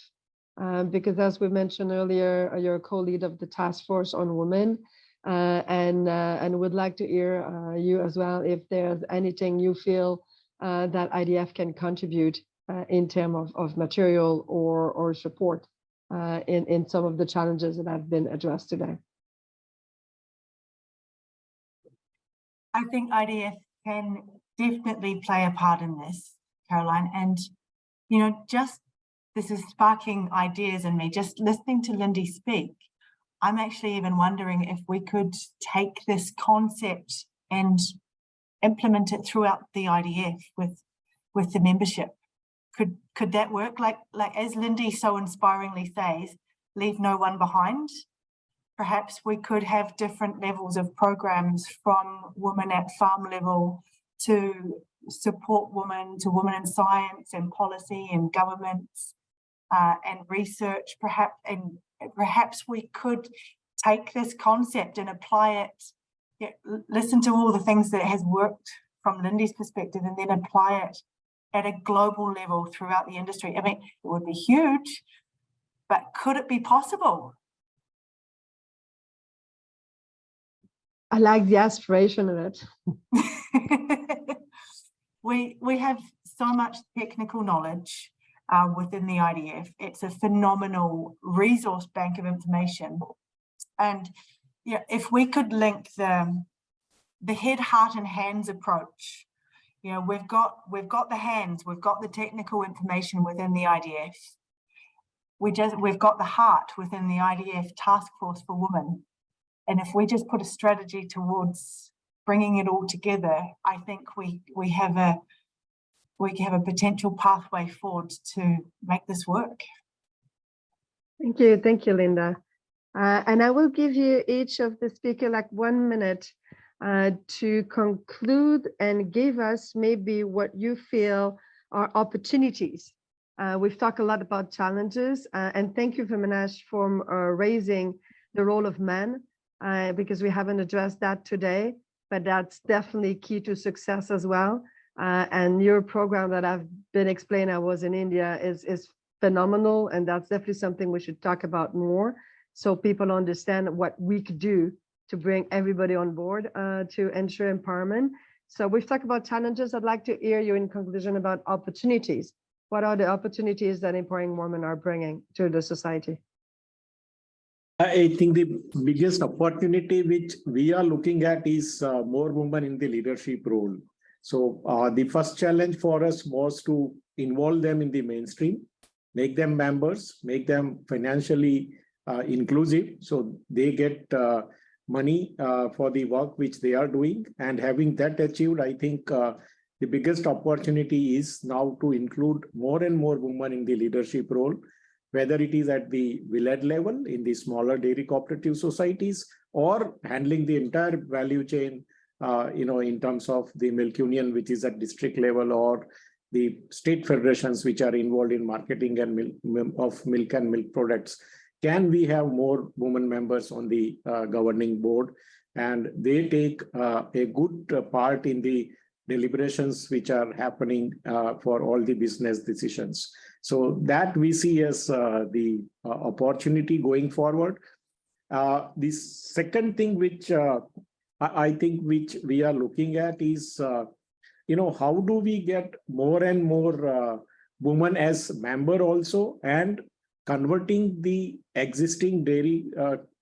because as we mentioned earlier, you're a co-lead of the task force on women, and would like to hear you as well, if there's anything you feel that IDF can contribute in terms of material or support in some of the challenges that have been addressed today. I think IDF can definitely play a part in this, Caroline. And, you know, this is sparking ideas in me. Just listening to Lindy speak, I'm actually even wondering if we could take this concept and implement it throughout the IDF with the membership. Could that work? Like as Lindy so inspiringly says, leave no one behind. Perhaps we could have different levels of programs, from women at farm level to support women, to women in science and policy and governments and research. Perhaps we could take this concept and apply it, listen to all the things that has worked from Lindy's perspective, and then apply it at a global level throughout the industry. I mean, it would be huge, but could it be possible? I like the aspiration of it. We have so much technical knowledge within the IDF. It's a phenomenal resource bank of information. And yeah, if we could link the head, heart, and hands approach, you know, we've got the hands, we've got the technical information within the IDF. we've got the heart within the IDF Task Force for Women. And if we just put a strategy towards bringing it all together, I think we have a potential pathway forward to make this work. Thank you, Linda. And I will give you each of the speaker like 1 minute to conclude and give us maybe what you feel are opportunities. We've talked a lot about challenges, and thank you, Vimanesh, for raising the role of men, because we haven't addressed that today, but that's definitely key to success as well. And your program that I've been explaining, I was in India, is phenomenal, and that's definitely something we should talk about more, so people understand what we could do to bring everybody on board to ensure empowerment. So we've talked about challenges. I'd like to hear you in conclusion about opportunities. What are the opportunities that empowering women are bringing to the society? I think the biggest opportunity which we are looking at is more women in the leadership role. So the first challenge for us was to involve them in the mainstream, make them members, make them financially inclusive, so they get money for the work which they are doing. And having that achieved, I think the biggest opportunity is now to include more and more women in the leadership role, whether it is at the village level in the smaller dairy cooperative societies, or handling the entire value chain, in terms of the milk union, which is at district level, or the state federations which are involved in marketing and milk and milk products. Can we have more women members on the governing board, and they take a good part in the deliberations which are happening for all the business decisions? So that we see as the opportunity going forward. The second thing which I think which we are looking at is, how do we get more and more women as member also, and converting the existing dairy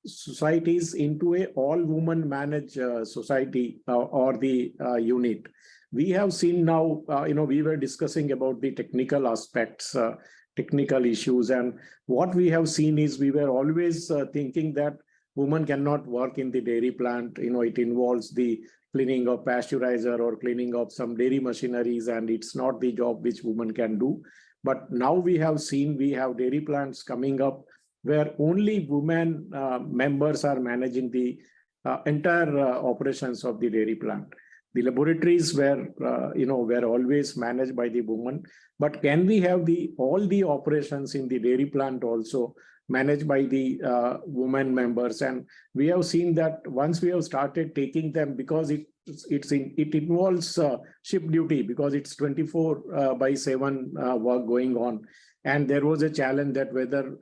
societies into a all-woman managed society or the unit. We have seen now, we were discussing about the technical aspects, technical issues, and what we have seen is we were always thinking that women cannot work in the dairy plant. It involves the cleaning of pasteurizer or cleaning of some dairy machineries, and it's not the job which women can do. But now we have seen, we have dairy plants coming up where only women members are managing the entire operations of the dairy plant. The laboratories were always managed by the women, but can we have all the operations in the dairy plant also managed by the women members? And we have seen that once we have started taking them, because it involves shift duty, because it's 24/7 work going on, and there was a challenge that whether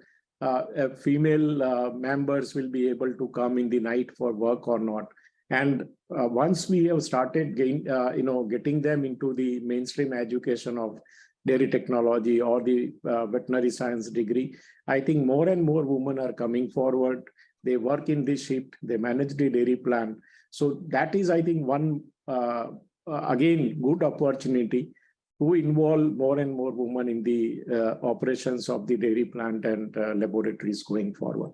female members will be able to come in the night for work or not. And once we have started getting them into the mainstream education of dairy technology or the veterinary science degree, I think more and more women are coming forward. They work in this shift, they manage the dairy plant. So that is, I think, one, again, good opportunity to involve more and more women in the operations of the dairy plant and laboratories going forward.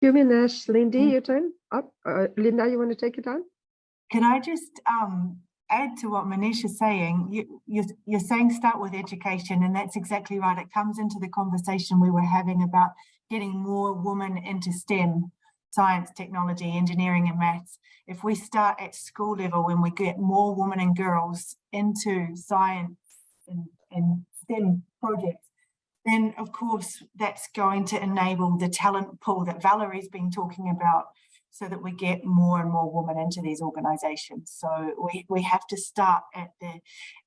Vimanesh, Lindy, your turn. Linda, you want to take it on? Can I just add to what Manish is saying? You're saying start with education, and that's exactly right. It comes into the conversation we were having about getting more women into STEM, science, technology, engineering, and maths. If we start at school level, when we get more women and girls into science and STEM projects, then of course that's going to enable the talent pool that Valerie's been talking about, so that we get more and more women into these organizations. So we have to start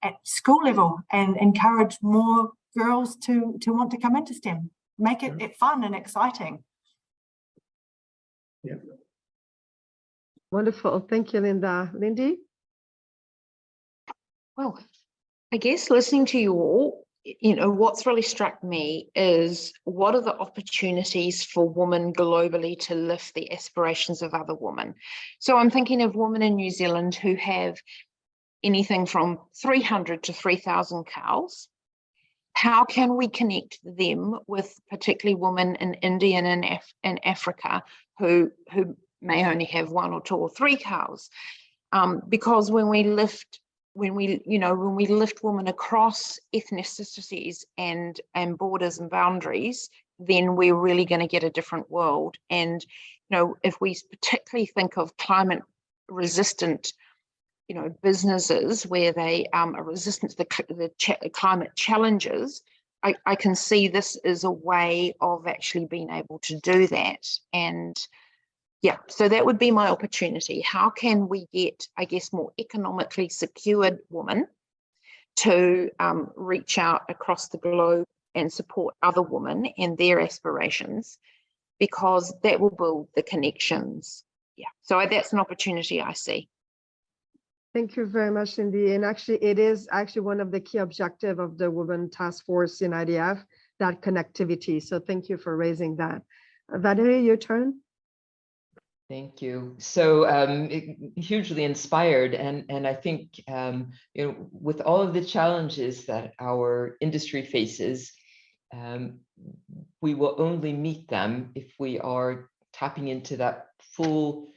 at school level and encourage more girls to want to come into STEM, make it fun and exciting. Yeah. Wonderful. Thank you, Linda. Lindy? Well, I guess listening to you all, what's really struck me is what are the opportunities for women globally to lift the aspirations of other women. So I'm thinking of women in New Zealand who have anything from 300 to 3,000 cows. how can we connect them with particularly women in India and in Africa who may only have 1 or 2 or 3 cows? Because when we lift women across ethnicities and borders and boundaries, then we're really going to get a different world. And if we particularly think of climate resistant businesses where they are resistant to the climate challenges, I can see this is a way of actually being able to do that. And yeah, so that would be my opportunity. How can we get, I guess, more economically secured women to reach out across the globe and support other women and their aspirations, because that will build the connections. Yeah, so that's an opportunity I see. Thank you very much, Cindy. And actually, it is actually one of the key objectives of the Women Task Force in IDF, that connectivity. So thank you for raising that. Valerie, your turn. Thank you. So hugely inspired, and I think with all of the challenges that our industry faces, we will only meet them if we are tapping into that full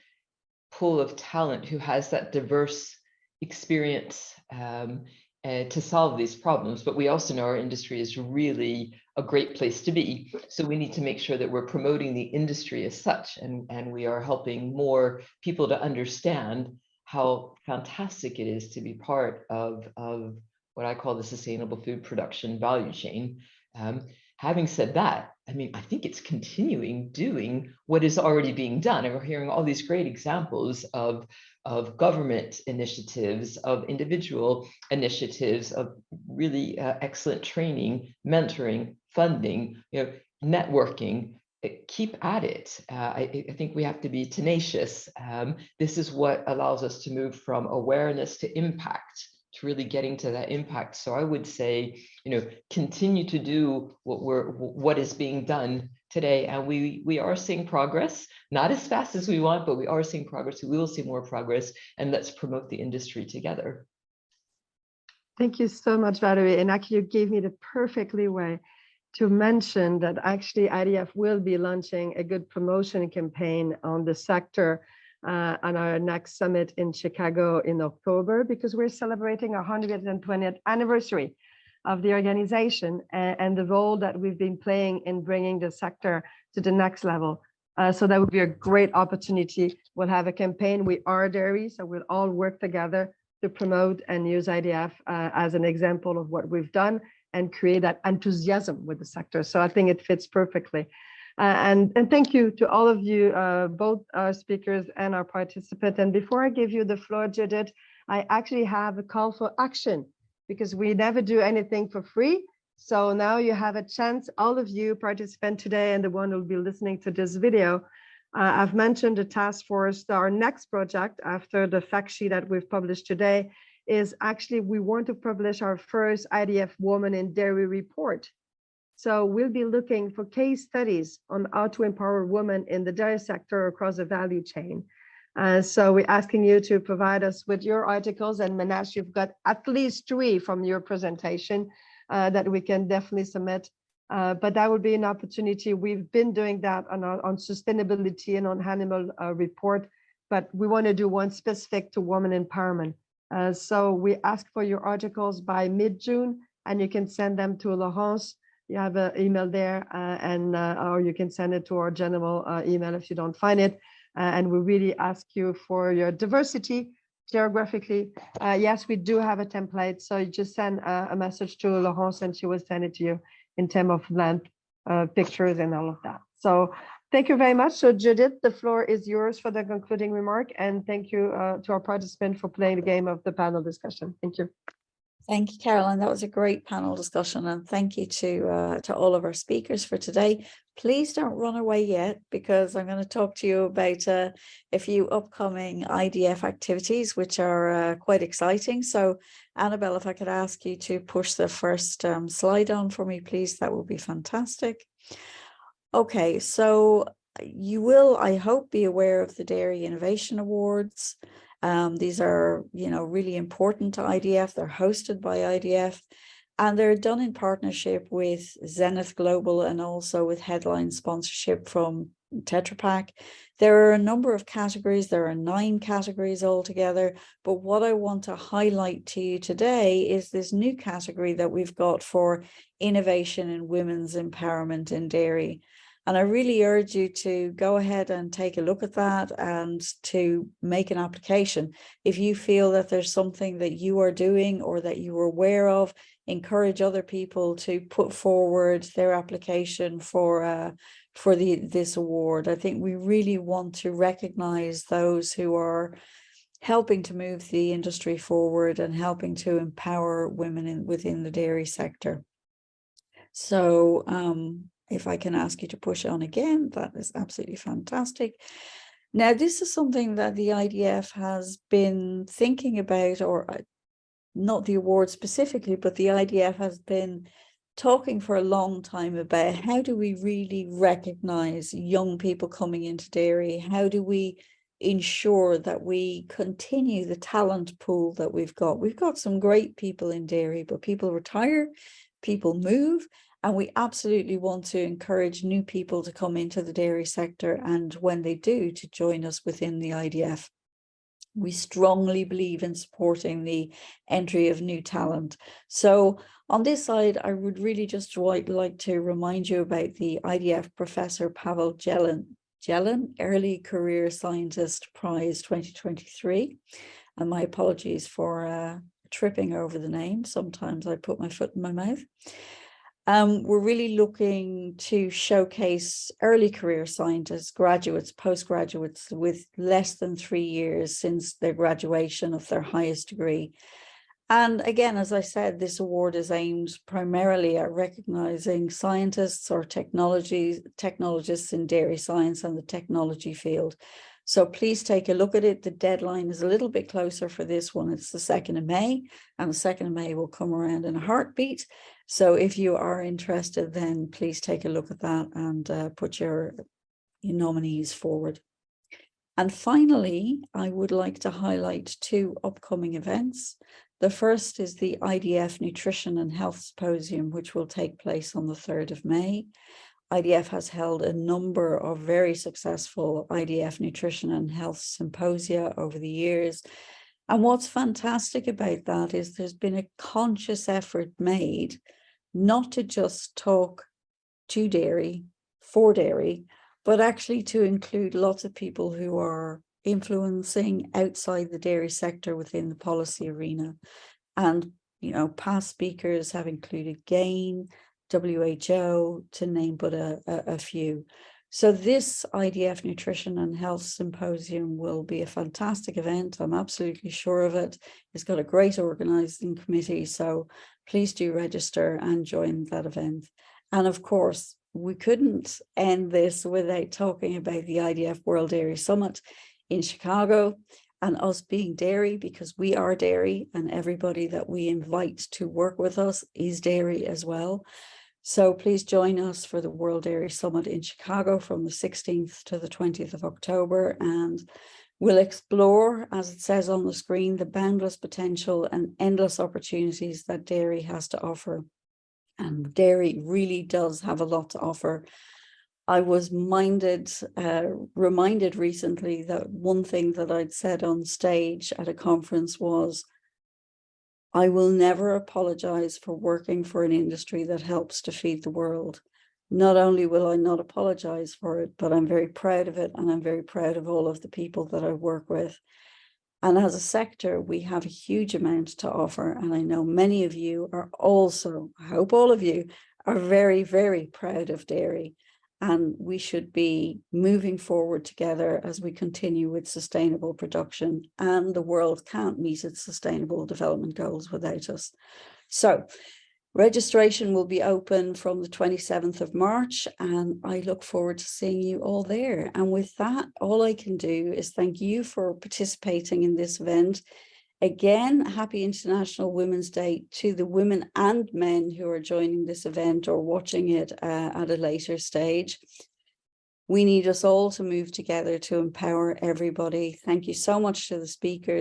pool of talent who has that diverse experience to solve these problems. But we also know our industry is really a great place to be. So we need to make sure that we're promoting the industry as such, and we are helping more people to understand how fantastic it is to be part of what I call the sustainable food production value chain. Having said that, I mean, I think it's continuing doing what is already being done. And we're hearing all these great examples of government initiatives, of individual initiatives, of really excellent training, mentoring, funding, networking. Keep at it. I think we have to be tenacious. This is what allows us to move from awareness to impact, to really getting to that impact. So I would say, continue to do what is being done today. And we are seeing progress, not as fast as we want, but we are seeing progress. We will see more progress, and let's promote the industry together. Thank you so much, Valerie. And actually, you gave me the perfect way to mention that actually IDF will be launching a good promotion campaign on the sector on our next summit in Chicago in October, because we're celebrating our 120th anniversary of the organization and the role that we've been playing in bringing the sector to the next level. So that would be a great opportunity. We'll have a campaign. We are dairy, so we'll all work together to promote and use IDF as an example of what we've done and create that enthusiasm with the sector. So I think it fits perfectly. And thank you to all of you, both our speakers and our participants. And before I give you the floor, Judith, I actually have a call for action, because we never do anything for free. So now you have a chance, all of you participants today and the one who will be listening to this video. I've mentioned the task force. Our next project after the fact sheet that we've published today is actually we want to publish our first IDF Women in Dairy report. So we'll be looking for case studies on how to empower women in the dairy sector across the value chain. So we're asking you to provide us with your articles, and Manash, you've got at least 3 from your presentation that we can definitely submit. But that would be an opportunity. We've been doing that on sustainability and on animal report, but we want to do one specific to women empowerment. So we ask for your articles by mid-June, and you can send them to Laurence. You have an email there, or you can send it to our general email if you don't find it. And we really ask you for your diversity geographically. Yes, we do have a template, so you just send a message to Laurence and she will send it to you in terms of length, pictures and all of that. So thank you very much. So Judith, the floor is yours for the concluding remark, and thank you to our participants for playing the game of the panel discussion. Thank you. Thank you, Caroline. That was a great panel discussion, and thank you to all of our speakers for today. Please don't run away yet, because I'm going to talk to you about a few upcoming IDF activities, which are quite exciting. So Annabelle, if I could ask you to push the first slide on for me, please, that would be fantastic. Okay, so you will, I hope, be aware of the Dairy Innovation Awards. These are, really important to IDF. They're hosted by IDF. And they're done in partnership with Zenith Global and also with headline sponsorship from Tetra Pak. There are a number of categories. There are 9 categories altogether. But what I want to highlight to you today is this new category that we've got for innovation in women's empowerment in dairy. And I really urge you to go ahead and take a look at that and to make an application. If you feel that there's something that you are doing or that you are aware of, encourage other people to put forward their application for this award. I think we really want to recognize those who are helping to move the industry forward and helping to empower women within the dairy sector. So if I can ask you to push on again, that is absolutely fantastic. Now, this is something that the IDF has been thinking about, or not the award specifically, but the IDF has been talking for a long time about how do we really recognize young people coming into dairy? How do we ensure that we continue the talent pool that we've got? We've got some great people in dairy, but people retire, people move, and we absolutely want to encourage new people to come into the dairy sector, and when they do, to join us within the IDF. We strongly believe in supporting the entry of new talent. So on this side, I would really just like to remind you about the IDF Professor Pavel Jelin Early Career Scientist Prize 2023. And my apologies for tripping over the name. Sometimes I put my foot in my mouth. We're really looking to showcase early career scientists, graduates, postgraduates with less than 3 years since their graduation of their highest degree. And again, as I said, this award is aimed primarily at recognizing scientists or technologists in dairy science and the technology field. So please take a look at it. The deadline is a little bit closer for this one. It's the 2nd of May, and the 2nd of May will come around in a heartbeat. So if you are interested, then please take a look at that and put your nominees forward. And finally, I would like to highlight 2 upcoming events. The first is the IDF Nutrition and Health Symposium, which will take place on the 3rd of May. IDF has held a number of very successful IDF Nutrition and Health Symposia over the years. And what's fantastic about that is there's been a conscious effort made not to just talk to dairy, for dairy, but actually to include lots of people who are influencing outside the dairy sector within the policy arena. And, past speakers have included GAIN, WHO, to name but a few. So this IDF Nutrition and Health Symposium will be a fantastic event. I'm absolutely sure of it. It's got a great organizing committee, so please do register and join that event. And of course, we couldn't end this without talking about the IDF World Dairy Summit in Chicago and us being dairy, because we are dairy and everybody that we invite to work with us is dairy as well. So please join us for the World Dairy Summit in Chicago from the 16th to the 20th of October. And we'll explore, as it says on the screen, the boundless potential and endless opportunities that dairy has to offer. And dairy really does have a lot to offer. I was reminded recently that one thing that I'd said on stage at a conference was, I will never apologize for working for an industry that helps to feed the world. Not only will I not apologize for it, but I'm very proud of it, and I'm very proud of all of the people that I work with. And as a sector, we have a huge amount to offer. And I know many of you are also, I hope all of you are very, very proud of dairy. And we should be moving forward together as we continue with sustainable production. And the world can't meet its sustainable development goals without us. So registration will be open from the 27th of March, and I look forward to seeing you all there. And with that, all I can do is thank you for participating in this event. Again, happy International Women's Day to the women and men who are joining this event or watching it at a later stage. We need us all to move together to empower everybody. Thank you so much to the speakers.